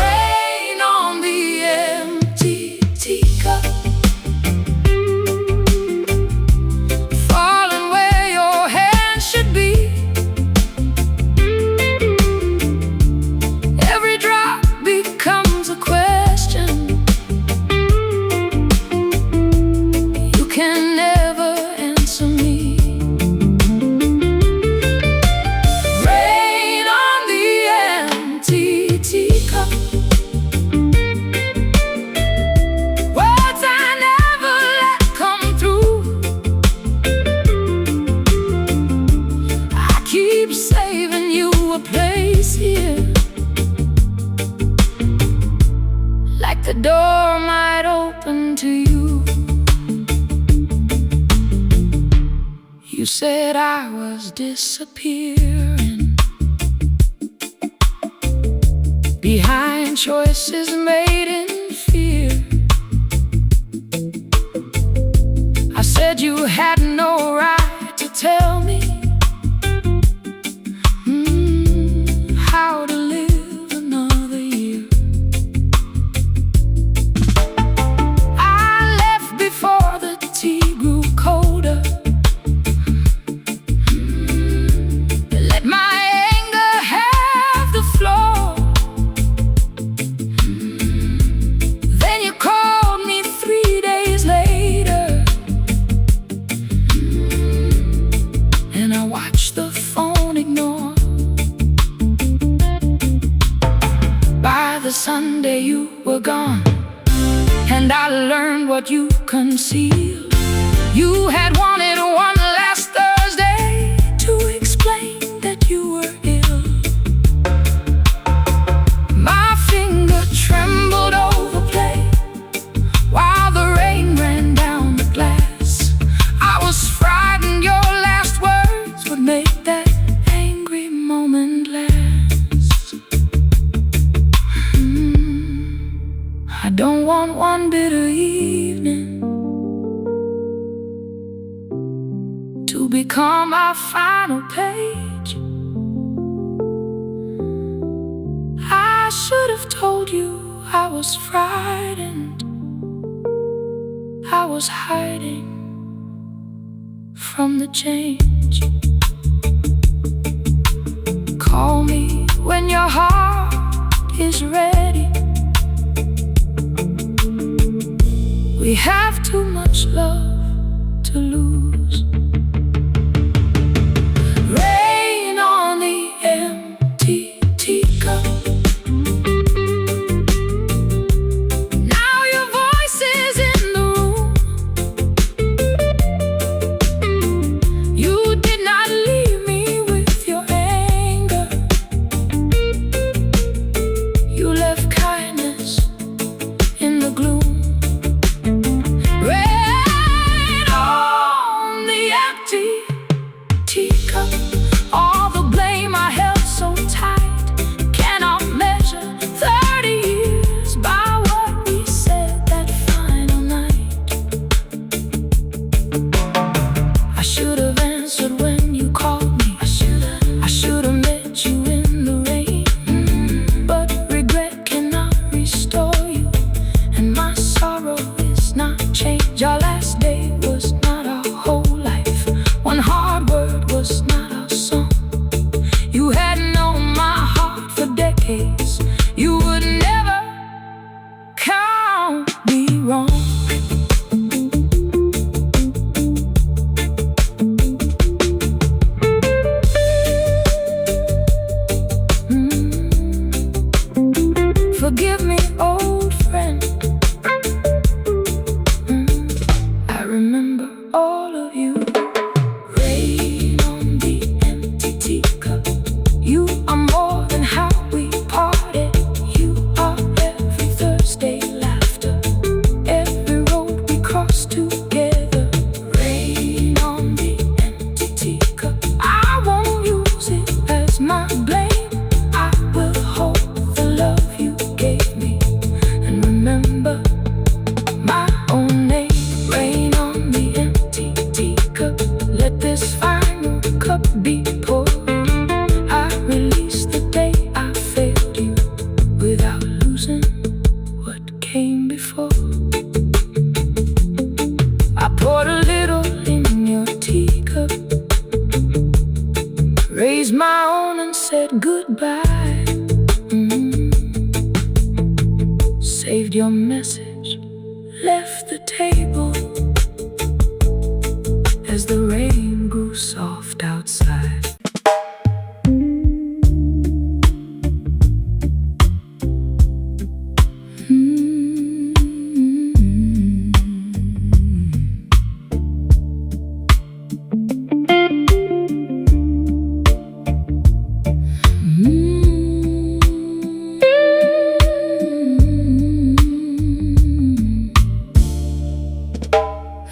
Rain on the empty teacup, falling where your hands should be. Every drop becomes a question. You can never answer me. Rain on the empty teacup, words I never let come through. I keep saving you a place here, like the door might open to you. You said I was disappearing behind choices made in fear. I said you had no right to tell me how to live another year. I left before the tea grew colder, let my anger have the floor. Then you called me 3 days later, and I watched the phone ignore. By the Sunday you were gone, and I learned what you concealed. You had wanted one last Thursday to explain that you were ill. My finger trembled over play while the rain ran down the glass. I was frightened your last words would make that angry moment last. I don't want one bitter evening to become our final page. I should have told you I was frightened, I was hiding from the change. Call me when your heart is ready. We have too much love to lose. Rain on the empty page, our last day was not our whole life. One hard word was not our song. You had known my heart for decades. You would never count me wrong. Forgive me, old friend. I remember all of you. Rain on the empty teacup. You are more than how we parted. You are every Thursday laughter, every road we crossed together. Rain on the empty teacup. I won't use it as my blame. I will hold the love you gave me and remember my own name. Rain on the empty teacup. Let this final cup be poured. I release the day I failed you without losing what came before. I poured a little in your teacup, raised my own and said goodbye. Saved your message, left the table as the rain grew soft outside.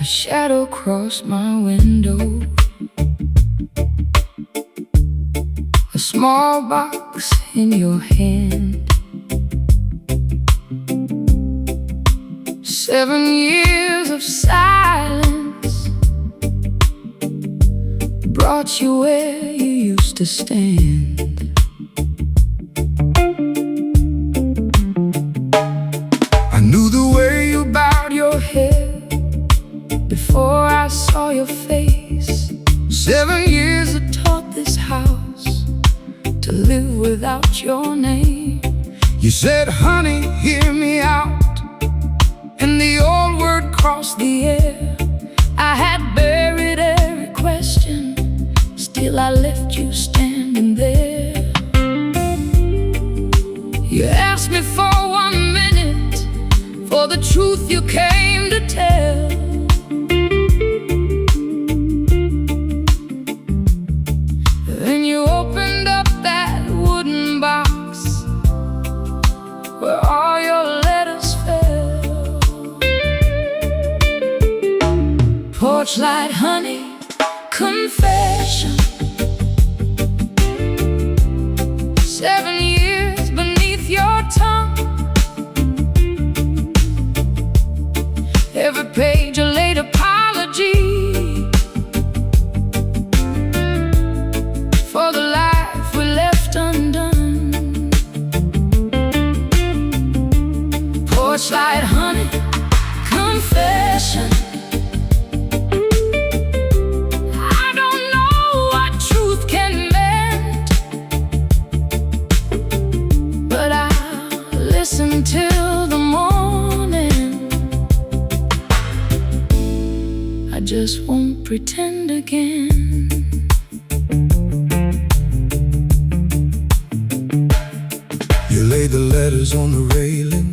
A shadow crossed my window, a small box in your hand. 7 years of silence brought you where you used to stand. I knew the way you bowed your head before I saw your face. 7 years had taught this house to live without your name. You said, honey, hear me out, and the old word crossed the air. I had buried every question, still I left you standing there. You asked me for 1 minute for the truth you came to tell. Then you opened up that wooden box where all your letters fell. Porch light, honey, confession. 7 years beneath your tongue. Every page a late apology for the life we left undone. Porch light, honey, confession. I don't know what truth can mend, but I'll listen till the morning. I just won't pretend again. You laid the letters on the railing.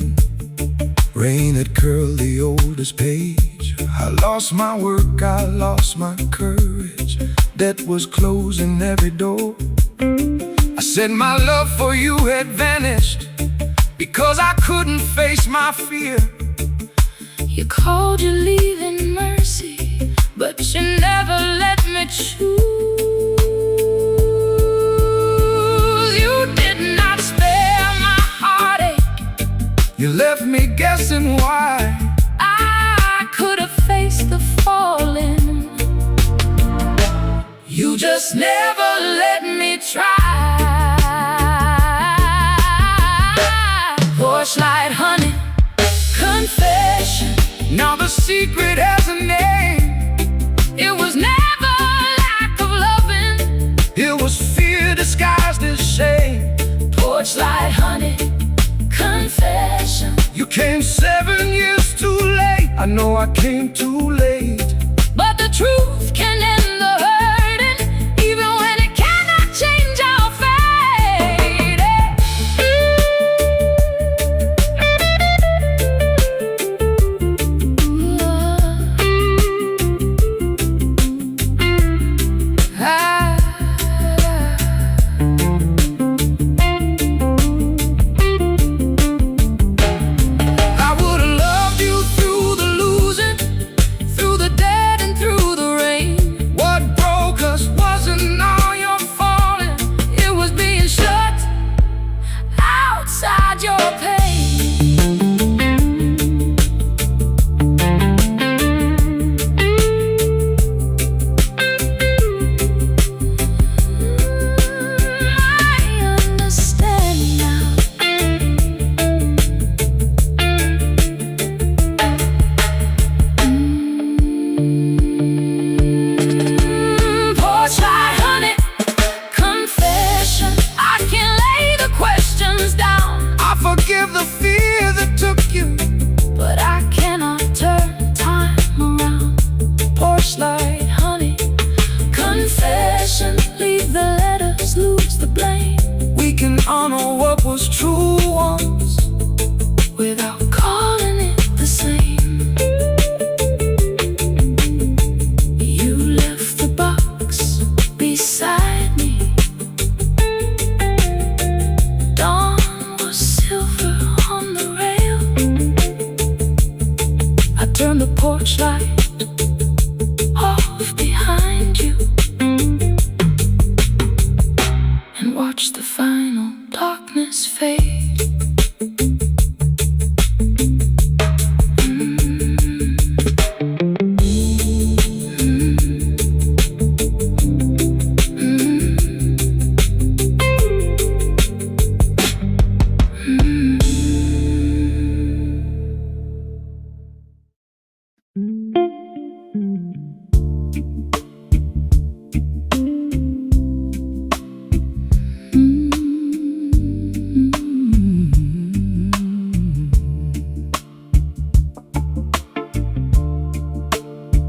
Rain had curled the oldest page. I lost my work, I lost my courage. Debt was closing every door. I said my love for you had vanished because I couldn't face my fear. You called your leaving mercy, but you never let me choose. You did not spare my heartache. You left me guessing why. I could have faced the falling. You just never let me try. Porch light, honey, confession. Now the the secret has a name. It was never lack of loving. It was fear disguised as shame. Porch light, honey, confession. You came 7 years too late. I know I came too late. But the truth can end the hurting, even when it cannot change our fate. I would have loved you through the losing, through the dead and through the rain. What broke us wasn't all your fault, It was being shut outside your pain. I understand now. Porch light, honey, confession. I can lay the questions down, I forgive the fear that took you. but I cannot turn time around. Porch light, honey, confession. Leave the letters, lose the blame, We can honor what was true once. without calling it the same. You left the box beside me. Dawn was silver on the rail. I turned the porch light off behind you and watched the final darkness fade.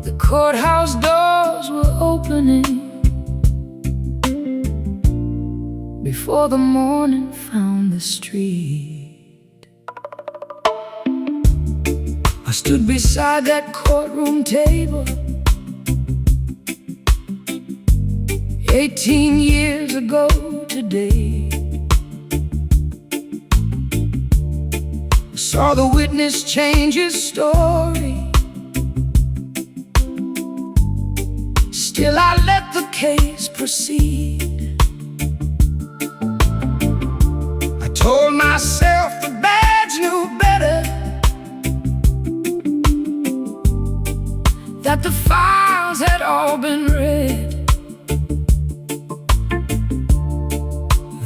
The courthouse doors were opening before the morning found the street. I stood beside that courtroom table 18 years ago today. saw the witness change his story. Still I let the case proceed. I told myself the badge knew better, that the files had all been read.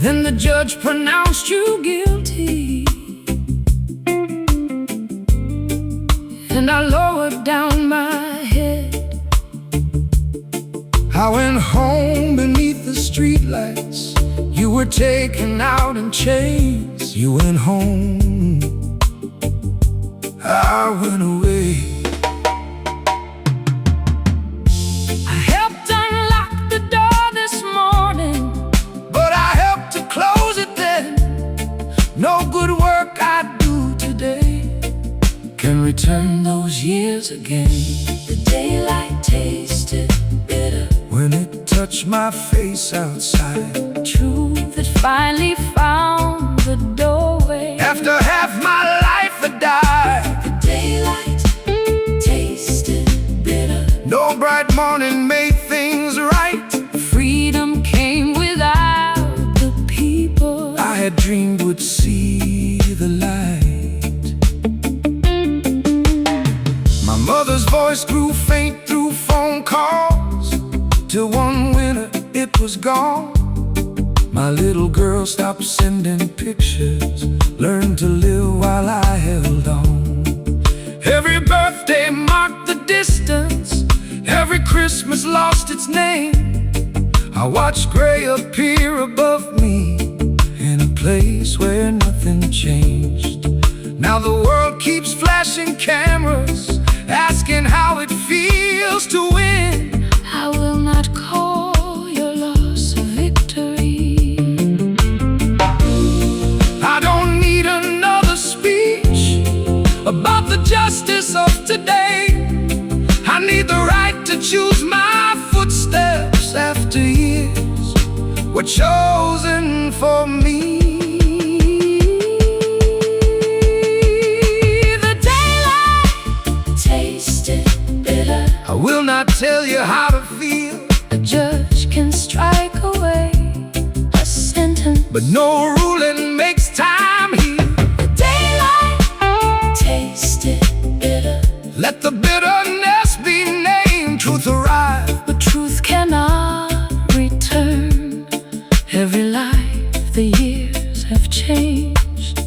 then the judge pronounced you guilty. And I lowered down my head. I went home beneath the streetlights. You were taken out in chains. You went home, I went away. I helped unlock the door this morning, But I helped to close it then. No good work I do today can return those years again. the daylight tasted bitter. When it touched my face outside, Truth that finally found the doorway. after half my life had died, The daylight tasted bitter. no bright morning made things right. Freedom came without the people I had dreamed would see the light. My mother's voice grew faint through phone calls, till one winter it was gone. My little girl stopped sending pictures, learned to live while I held on. Every birthday marked the distance, every Christmas lost its name. I watched gray appear above me in a place where nothing changed. Now the world keeps flashing cameras, asking how it feels to win. I will not call your loss a victory. I don't need another speech about the justice of today. I need the right to choose my footsteps after years were chosen for me. The daylight tasted bitter. I will not tell you how to feel. A judge can strike away a sentence, But no ruling makes time heal. the daylight tasted bitter. Let the bitterness be named. Truth arrive. But truth cannot return. Every life, the years have changed.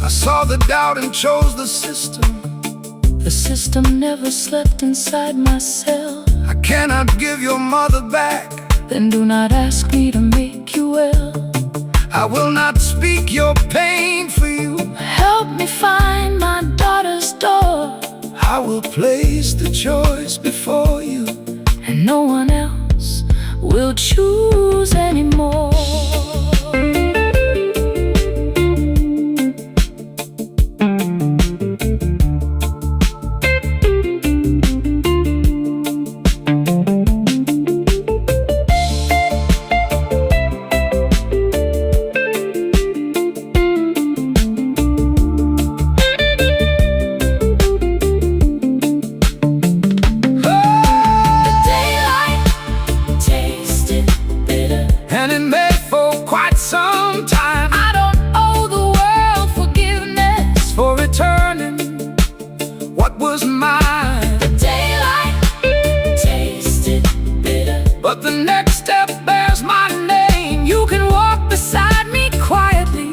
I saw the doubt and chose the system. The system never slept inside my cell. I cannot give your mother back. Then do not ask me to make you well. I will not speak your pain for you. Help me find my daughter's door, I will place the choice before you. and no one else will choose anymore. The daylight tasted bitter. And it may for quite some time. I don't owe the world forgiveness. For returning what was mine. The daylight tasted bitter. But the next step bears my name. You can walk beside me quietly.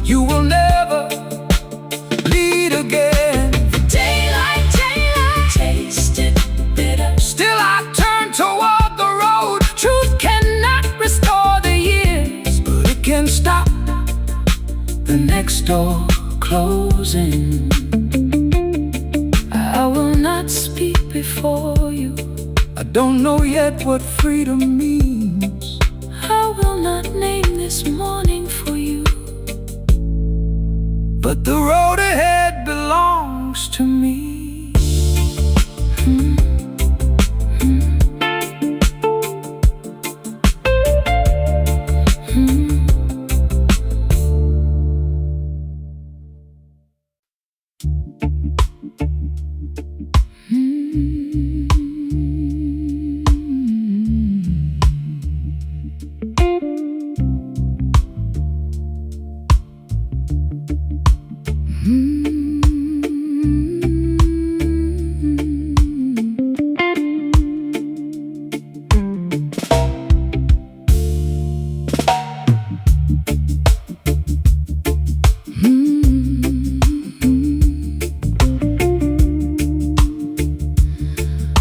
You will never lead again. The daylight tasted bitter. Still I turn toward the road. Truth cannot restore the years, But it can stop the next door closing. I will not speak before you. I don't know yet what freedom means. I will not name this morning for you. But the road ahead belongs to me.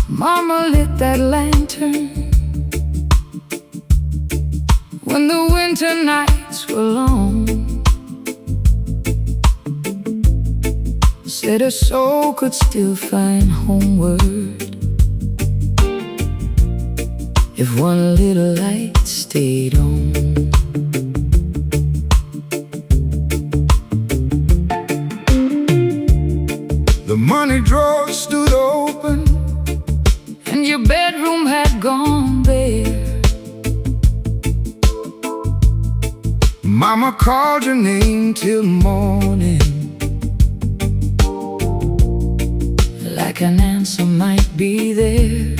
Mama lit that lantern when the winter nights were long. Said her soul could still find homeward if one little light stayed on. The money drawer stood open and your bedroom had gone bare. Mama called your name till morning, like an answer might be there.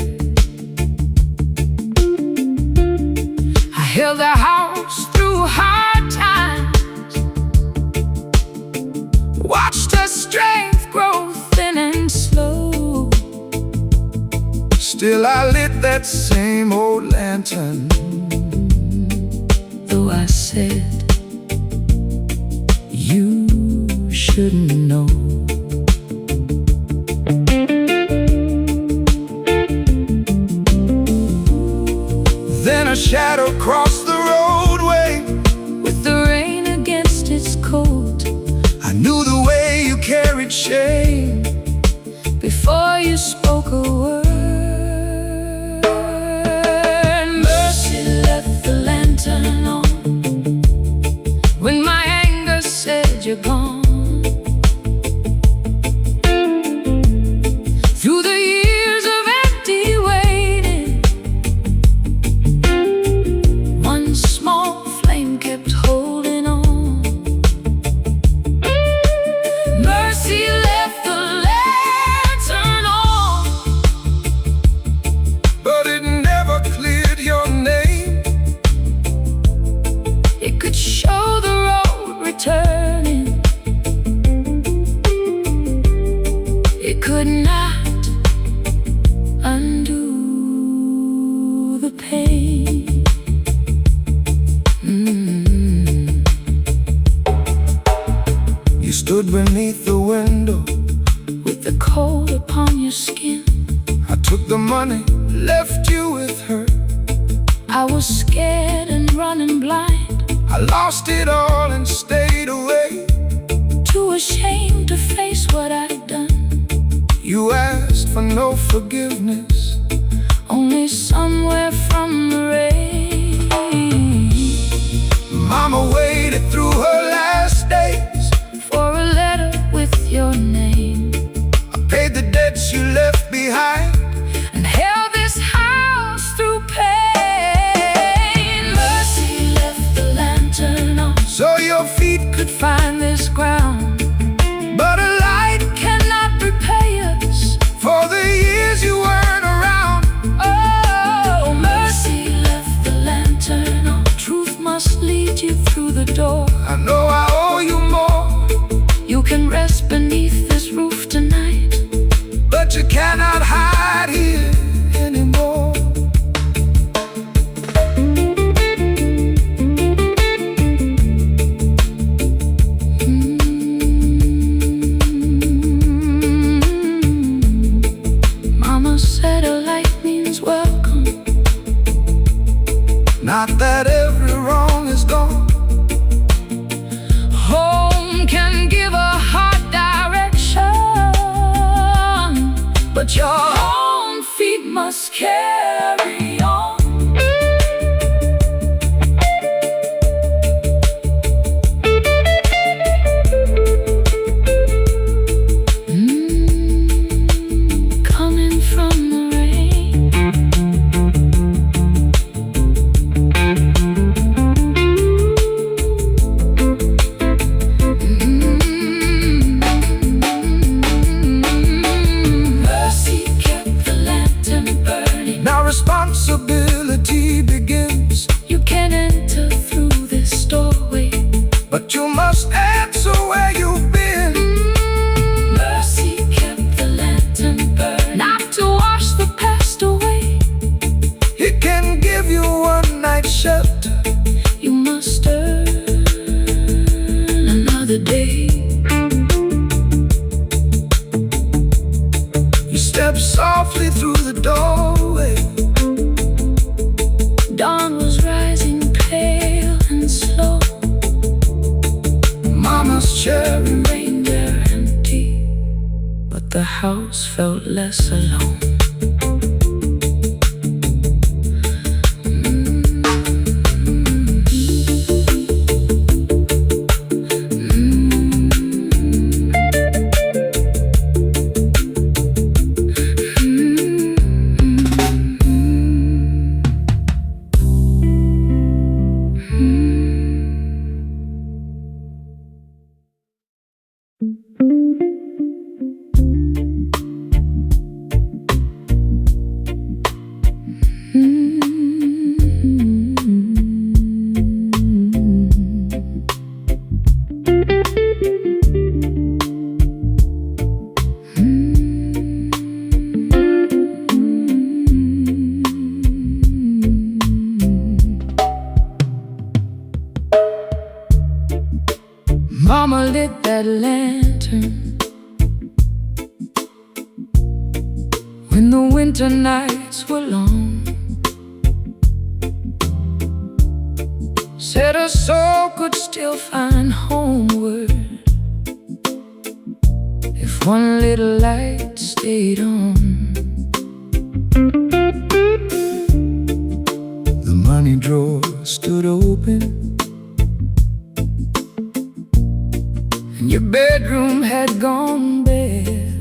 I held the house through hard times, watched her strength grow thin and slow. Still I lit that same old lantern, though I said you shouldn't know. shadow crossed the roadway. with the rain against its coat, I knew the way you carried shame before you spoke a word. Mercy left the lantern on when my anger said you're gone. Through the years of empty waiting, one small flame kept holding on. Mercy left the lantern on, but it never cleared your name. it could show the road returning, it could not undo the pain. You stood beneath the window. With the cold upon your skin, I took the money, left you with her. I was scared and running blind, I lost it all and stayed away. too ashamed to face what I'd done. You asked for no forgiveness, Only somewhere from the rain. Mama waited through her last days For a letter with your name, I paid the debts you left behind. and held this house through pain. Mercy left the lantern on So your feet could find this ground, but a light cannot repay us for the years you weren't around. Oh, mercy left the lantern on. Truth must lead you through the door. I know I owe you more, You can rest beneath this roof tonight, but you cannot hide here anymore. Mama said a light means welcome, Not that every wrong is gone. home can give a heart direction, but your own feet must carry on. Coming from the rain, mercy kept the lantern burning. Now responsibility begins, You can enter through this doorway, but you must answer where you've been. mercy kept the lantern burning, not to wash the past away. It can give you one night shelter. You must earn another day. You step softly through the doorway. Dawn was rising pale and slow. Mama's cherry Reindeer empty, but the house felt less alone. Mama lit that lantern when the winter nights were long. said her soul could still find homeward if one little light stayed on. The money drawer stood open, and your bedroom had gone bare.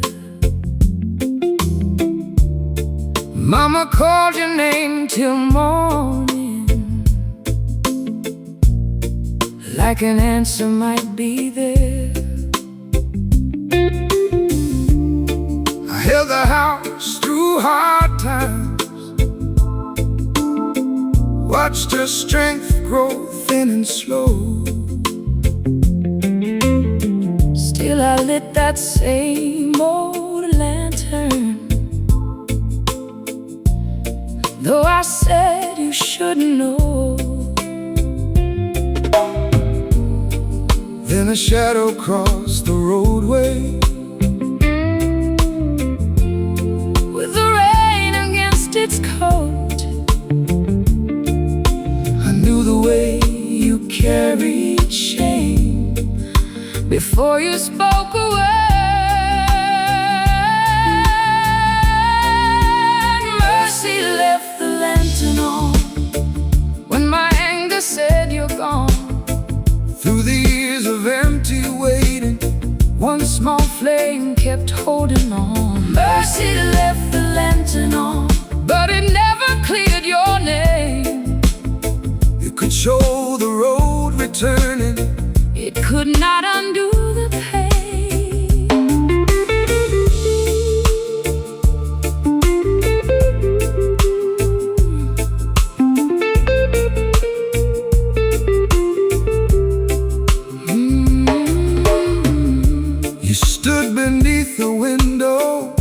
Mama called your name till morning, like an answer might be there. I held the house through hard times, watched her strength grow thin and slow. Still I lit that same old lantern, though I said you shouldn't know. Then a shadow crossed the roadway, with the rain against its coat. I knew the way you carried shame Before you spoke a word, mercy left the lantern on when my anger said you're gone. through the years of empty waiting. One small flame kept holding on. Mercy left the lantern on, but it never cleared your name. It could show the road returning, It could not undo the pain. You stood beneath the window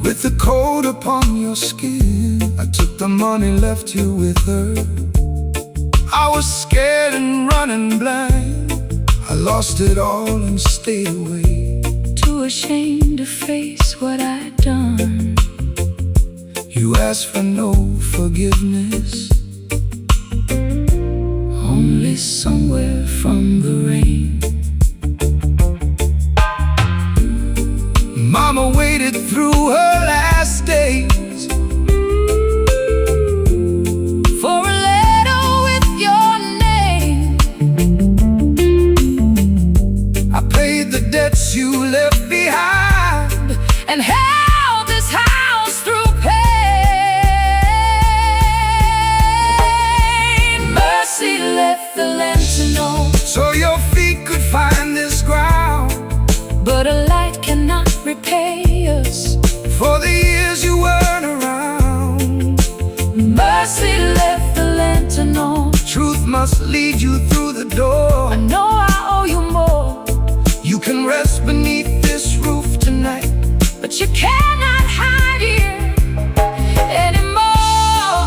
with the cold upon your skin. I took the money, left you with her. I was scared and running blind. I lost it all and stayed away, Too ashamed to face what I'd done. You asked for no forgiveness, Only somewhere from the rain. Mama waited through her last days For a letter with your name. I paid the debts you left behind, And held this house through pain. Mercy left the lantern on, so your feet could find this ground. but a light cannot repay us For the years you weren't around, Mercy left the lantern on. truth must lead you through the door. I know I owe you more, You can rest beneath this roof tonight, but you cannot hide here anymore.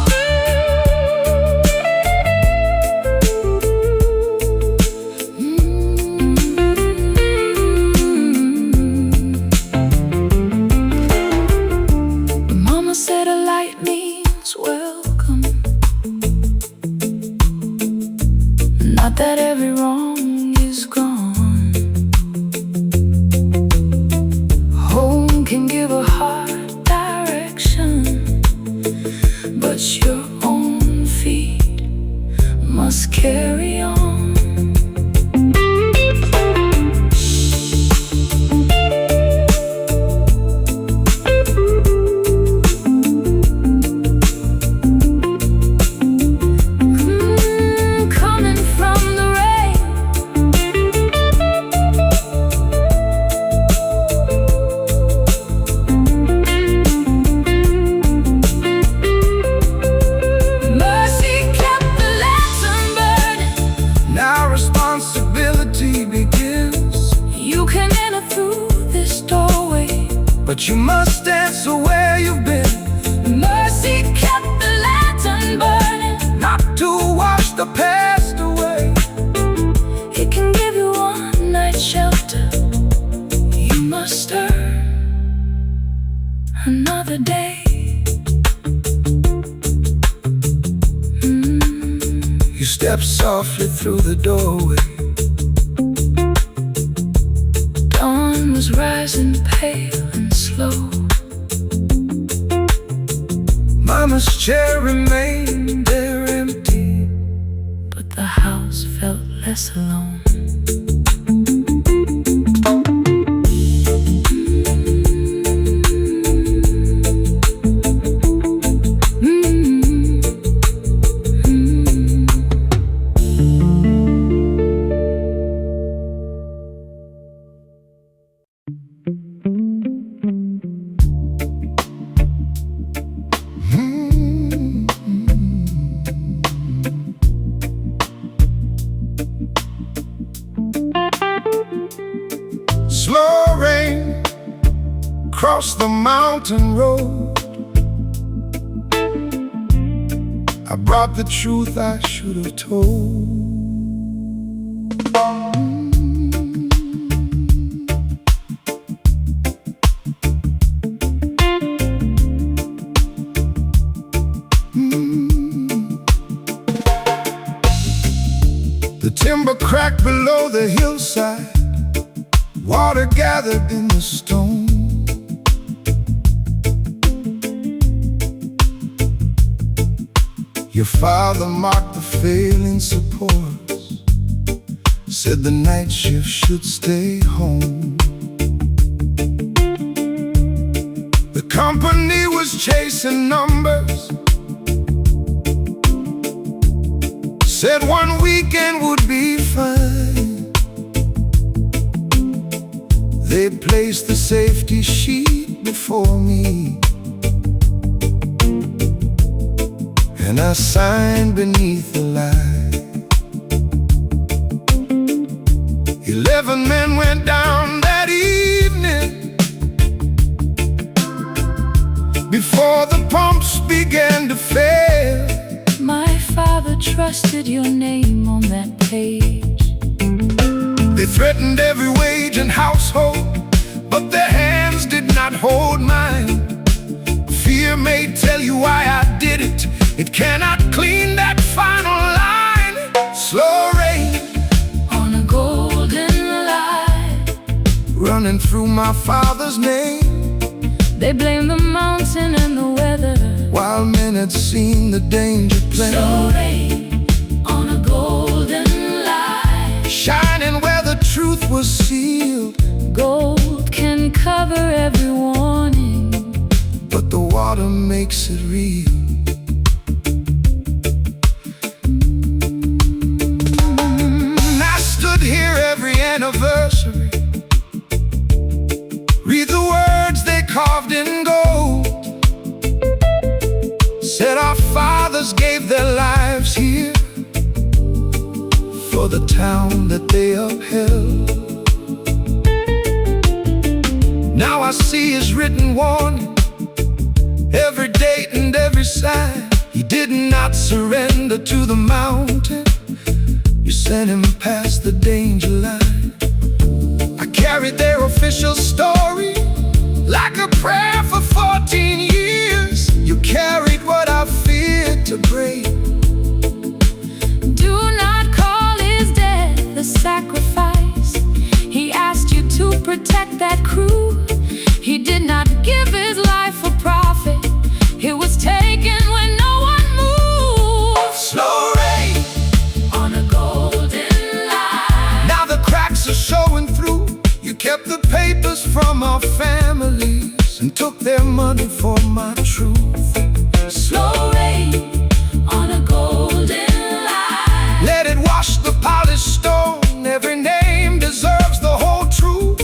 But Mama said a light means welcome, not that every wrong is gone. Home can give a heart direction, but your own feet must carry on. Coming from the rain, mercy kept the lantern burning. now responsibility begins. You can enter through this doorway, But you must answer where you've been, mercy kept the lantern burning. not to wash the past away. It can give you one night shelter. You must earn another day. stepped softly through the doorway. Dawn was rising pale and slow. Mama's chair remained there empty, but the house felt less alone. Slow rain across the mountain road. I brought the truth I should have told. The timber cracked below the hillside. Water gathered in the stone. Your father marked the failing supports, said the night shift should stay home. The company was chasing numbers, said one weekend would be fine. They placed the safety sheet before me, and I signed beneath the lie. 11 men went down that evening before the pumps began to fail. My father trusted your name on that page. They threatened every wage and household, but their hands did not hold mine. Fear may tell you why I did it. It cannot clean that final line. Slow rain On a golden line, running through my father's name, they blamed the mountain and the weather, while men had seen the danger plain. slow rain on a golden line, Shining where the truth was sealed, gold can cover every warning, but the water makes it real. I stood here every anniversary, read the words they carved in gold, said our fathers gave their lives here for the town that they upheld. Now I see his written warning, every date and every sign. He did not surrender to the mountain. You sent him past the danger line. I carried their official story like a prayer for 14 years. You carried what I feared to break. do not call his death a sacrifice. He asked you to protect that crew. He did not give his life for profit. It was taken when no one moved. Slow rain On a golden line, now the cracks are showing through. You kept the papers from our families and took their money for my truth. slow rain on a golden line, Let it wash the polished stone. Every name deserves the whole truth,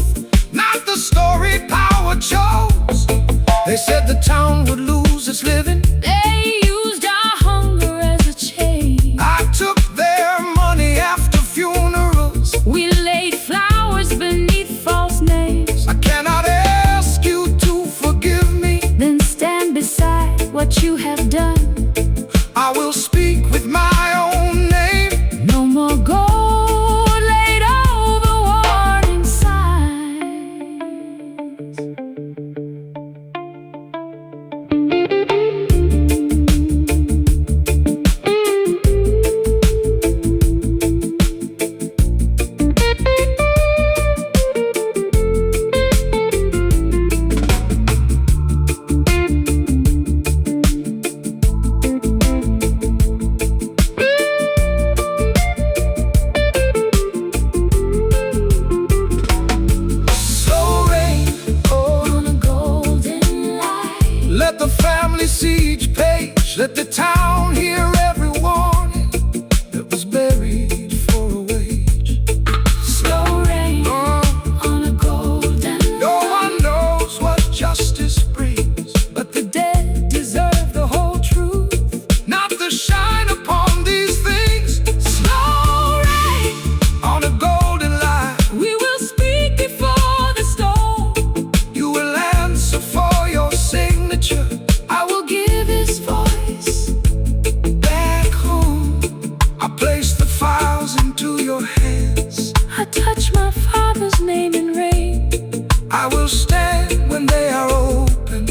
not the story power chose. They said the town would lose its living. they used our hunger as a chain. I took their money after funerals. We laid flowers beneath false names. I cannot ask you to forgive me. Then stand beside what you have done. I will speak I will stand when they are open,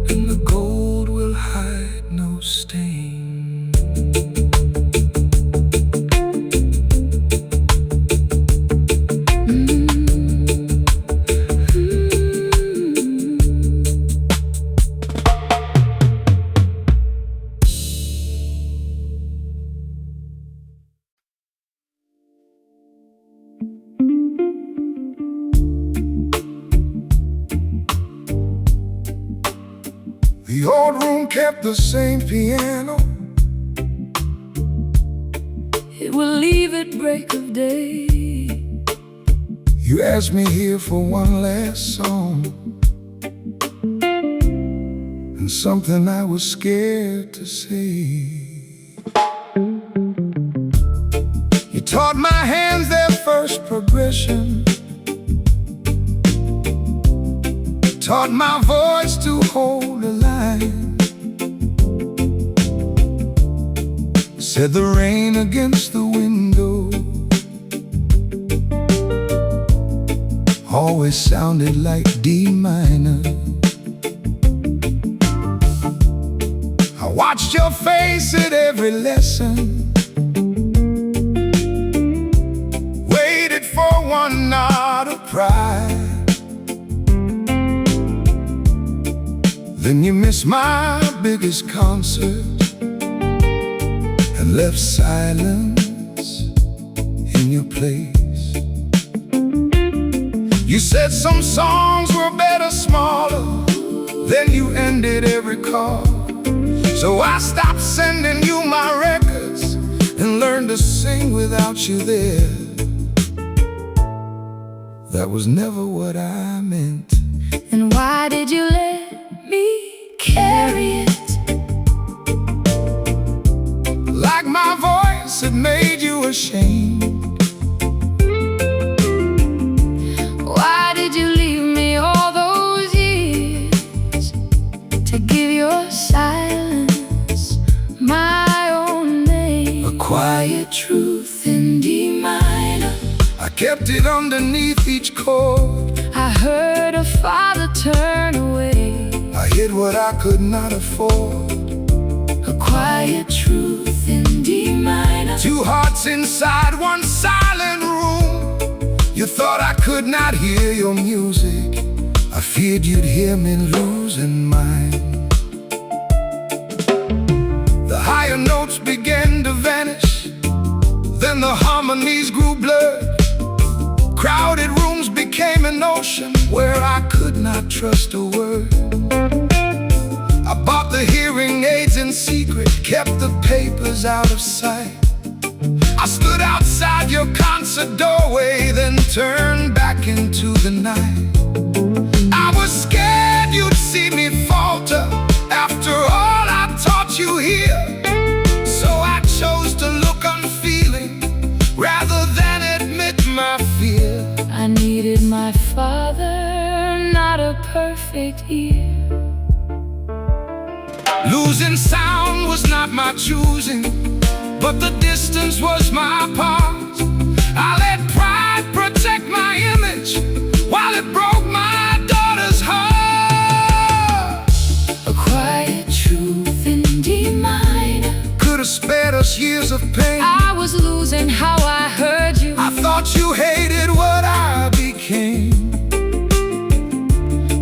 and the gold will hide no stain. The old room kept the same piano. It will leave at break of day. You asked me here for one last song, and something I was scared to say. You taught my hands their first progression, taught my voice to hold a line, said the rain against the window always sounded like D minor. I watched your face at every lesson, waited for one nod of pride. Then you missed my biggest concert and left silence in your place. You said some songs were better smaller, then you ended every call. So I stopped sending you my records and learned to sing without you there. That was never what I meant. And why did you let me carry it? Like my voice had made you ashamed. Why did you leave me all those years to give your silence my own name? A quiet Truth in D minor. I kept it underneath each chord. I heard a father turn away. I hid what I could not afford. A quiet truth in D minor. Two hearts inside one silent room. You thought I could not hear your music. I feared you'd hear me losing mine. The higher notes began to vanish, then the harmonies grew blurred. Crowded rooms became an ocean where I could not trust a word. I bought the hearing aids in secret, kept the papers out of sight. I stood outside your concert doorway, then turned back into the night. I was scared you'd see me falter after all I taught you here. So I chose to look unfeeling rather than admit my fear. I needed my father, not a perfect ear. Losing sound was not my choosing, but the distance was my part. I let pride protect my image while it broke my daughter's heart. A quiet truth in D minor. Could have spared us years of pain. I was losing how I heard you. I thought you hated what I became.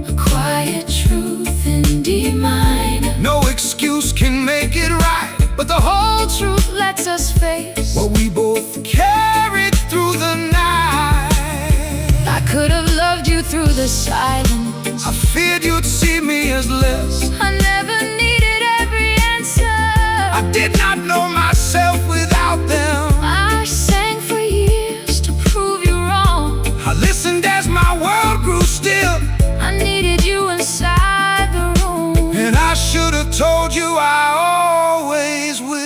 A quiet truth in D minor. No excuse can make it right, But the whole truth lets us face what we both carried through the night. I could have loved you through the silence. I feared you'd see me as less. I never needed every answer. I did not know myself without them. I sang for years to prove you wrong. I listened as my world grew still, I needed you inside the room. and I should have told you I always will.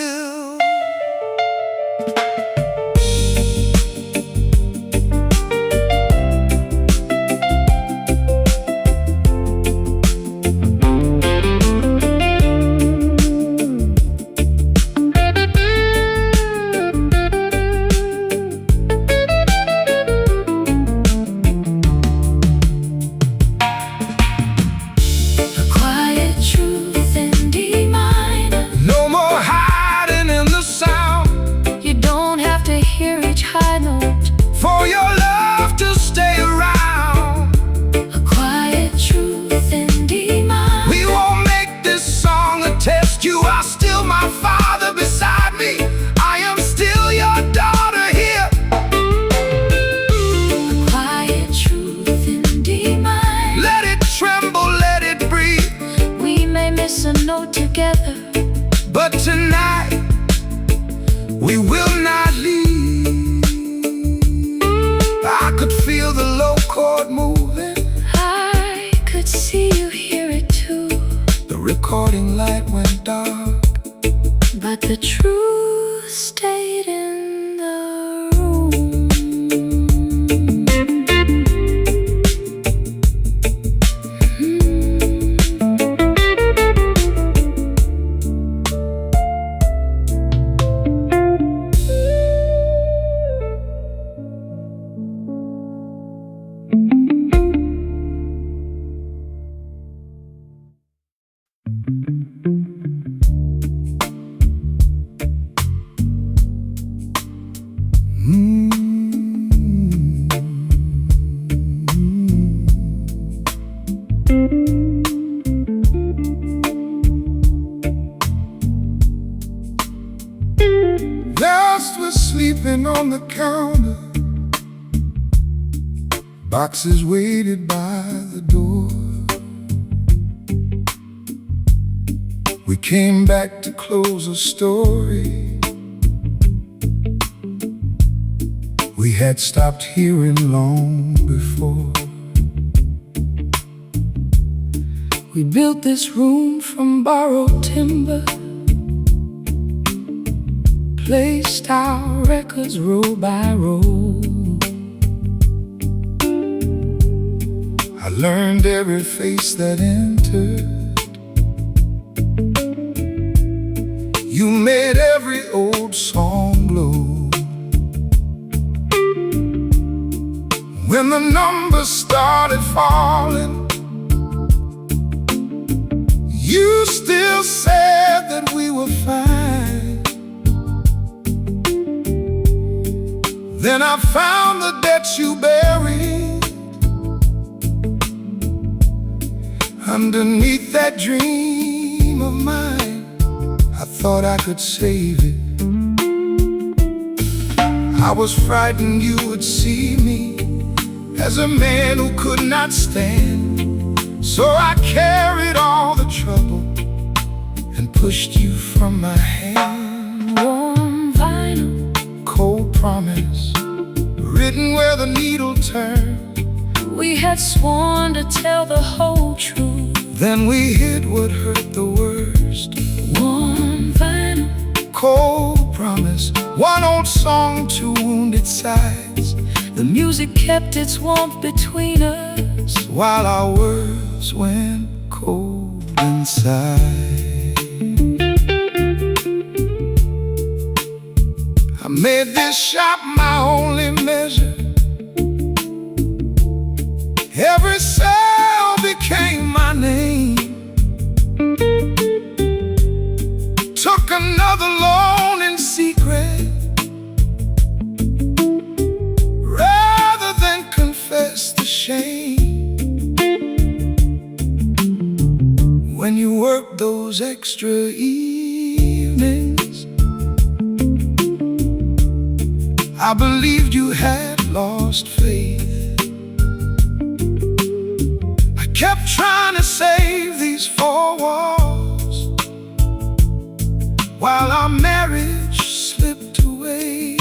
tonight, we will not leave. I could feel the low chord moving. I could see you hear it too. The recording light went dark, but the truth stayed in the room. Dust was sleeping on the counter. Boxes waited by the door. We came back to close a story we had stopped hearing long before. We built this room from borrowed timber, placed our records row by row. I learned every face that entered. You made every old song glow. When the numbers started falling, you still said that we were fine. Then I found the debts you buried underneath that dream of mine. I thought I could save it. I was frightened you would see me as a man who could not stand. So I carried all the trouble and pushed you from my hand. Warm vinyl, Cold promise, written where the needle turned. we had sworn to tell the whole truth. Then we hid what hurt the worst. Warm vinyl, Cold promise, one old song, two wounded sides, the music kept its warmth between us, while our words went cold inside. I made this shop my only measure. Every sale became my name. Took another loan in secret, rather than confess the shame. When you worked those extra evenings, I believed you had lost faith. I kept trying to save these four walls while our marriage slipped away.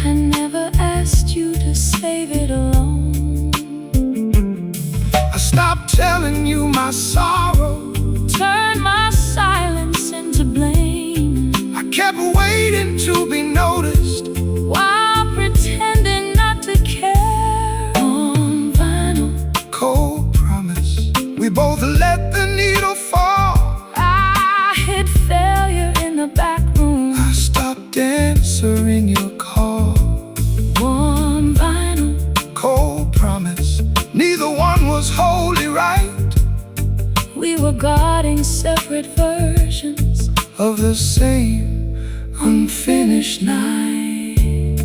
I never asked you to save it alone. I stopped telling you my sorrow, Turn my silence into blame, I kept waiting to be noticed, while pretending not to care. On vinyl, cold promise, we both let the needle fall. I hid failure in the back room. I stopped answering your call. Warm vinyl, Cold promise, neither one was wholly right. we were guarding separate versions Of the same unfinished night.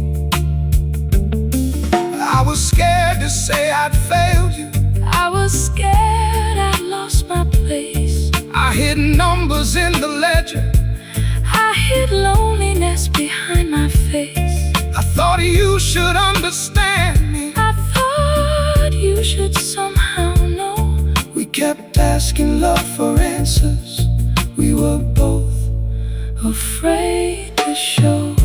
I was scared to say I'd failed you. I was scared I'd lost my place. I hid numbers in the ledger. I hid loneliness behind my face. I thought you should understand me. I thought you should somehow know. We kept asking love for answers. We were both afraid to show.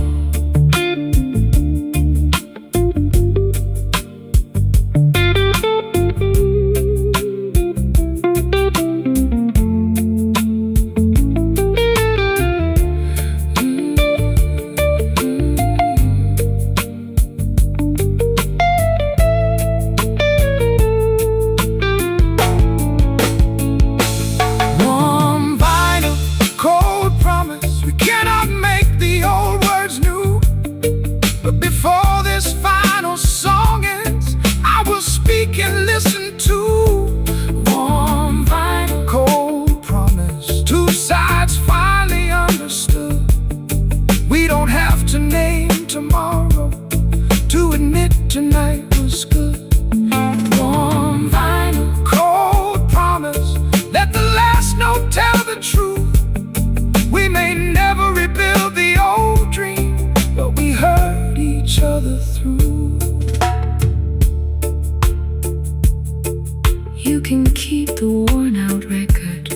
You can keep the worn out record.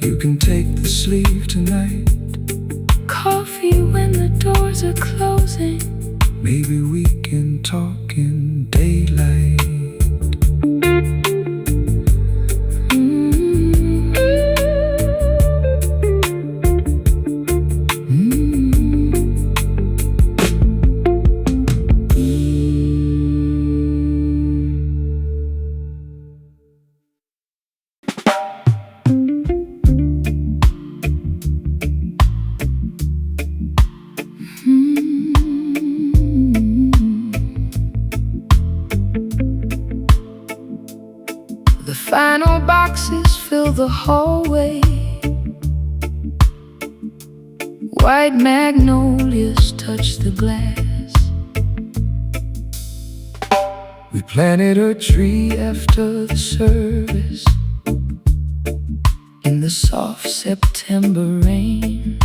You can take the sleeve tonight. Coffee when the doors are closing. Maybe we can talk in daylight. Final boxes fill the hallway. White magnolias touch the glass. We planted a tree after the service in the soft September rain.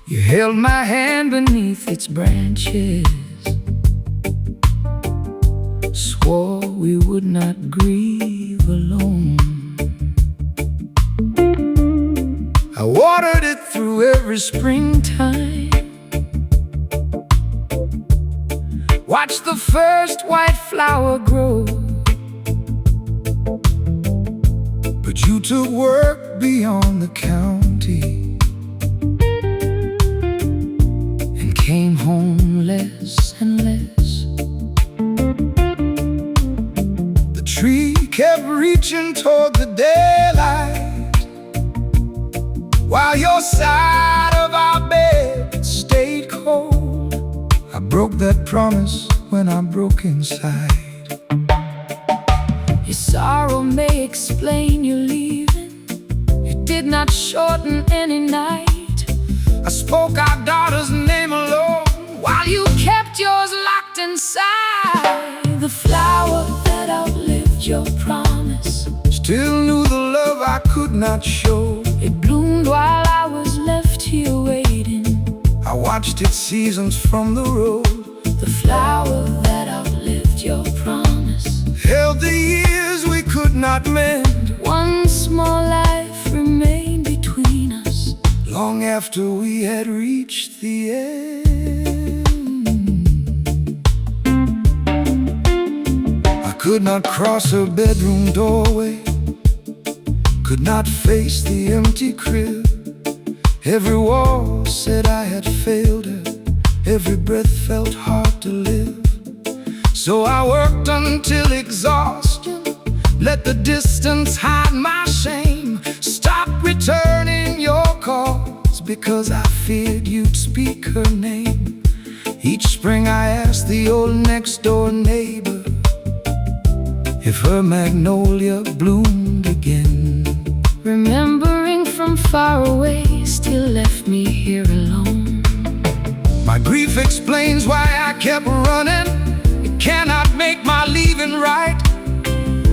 You held my hand beneath its branches, swore we would not grieve alone. I watered it through every springtime, watched the first white flower grow. But you took work beyond the county and came home less and less. Tree kept reaching toward the daylight, while your side of our bed stayed cold. I broke that promise when I broke inside. Your sorrow may explain your leaving. You did not shorten any night. I spoke our daughter's name alone, while you kept yours locked inside. The flower that outlived your promise still knew the love I could not show. It bloomed while I was left here waiting. I watched its seasons from the road. The flower that outlived your promise held the years we could not mend. One small life remained between us, long after we had reached the end. Could not cross her bedroom doorway, could not face the empty crib. Every wall said I had failed her, every breath felt hard to live. So I worked until exhaustion let the distance hide my shame. Stopped returning your calls because I feared you'd speak her name. Each spring I asked the old next door neighbor if her magnolia bloomed again. Remembering from far away still left me here alone. My grief explains why I kept running. It cannot make my leaving right.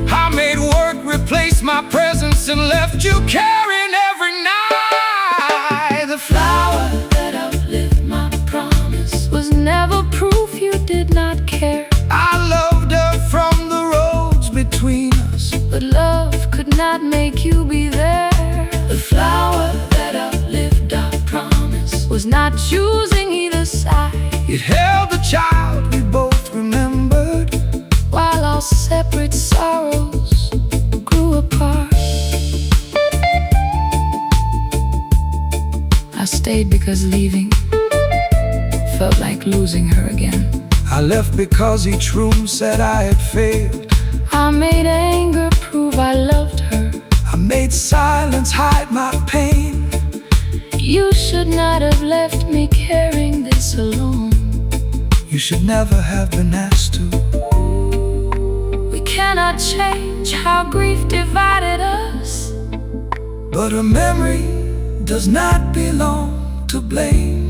I made work replace my presence and left you carrying every night. The flower that outlived my promise was never proof you did not care. I loved her from the roads between us, but love could not make you be there. The flower not choosing either side. It held the child we both remembered, while our separate sorrows grew apart. I stayed because leaving felt like losing her again. I left because each room said I had failed. I made anger prove I loved her. I made silence hide my pain. You should not have left me carrying this alone. You should never have been asked to. We cannot change how grief divided us, but a memory does not belong to blame.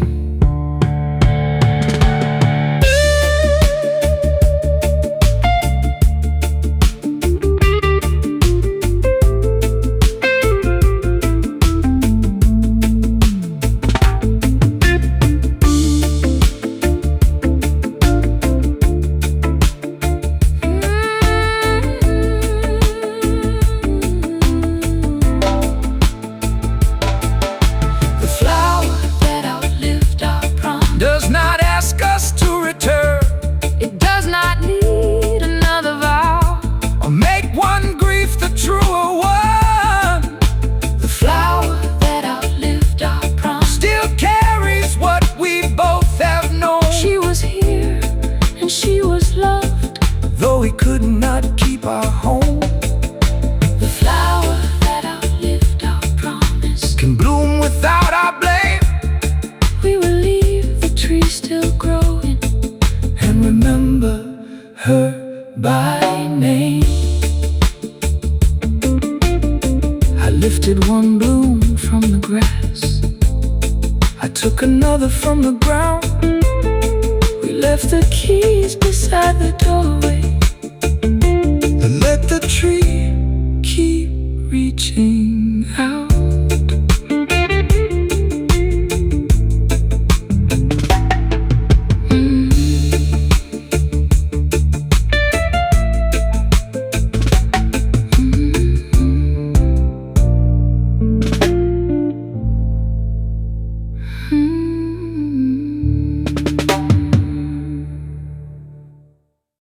Bye.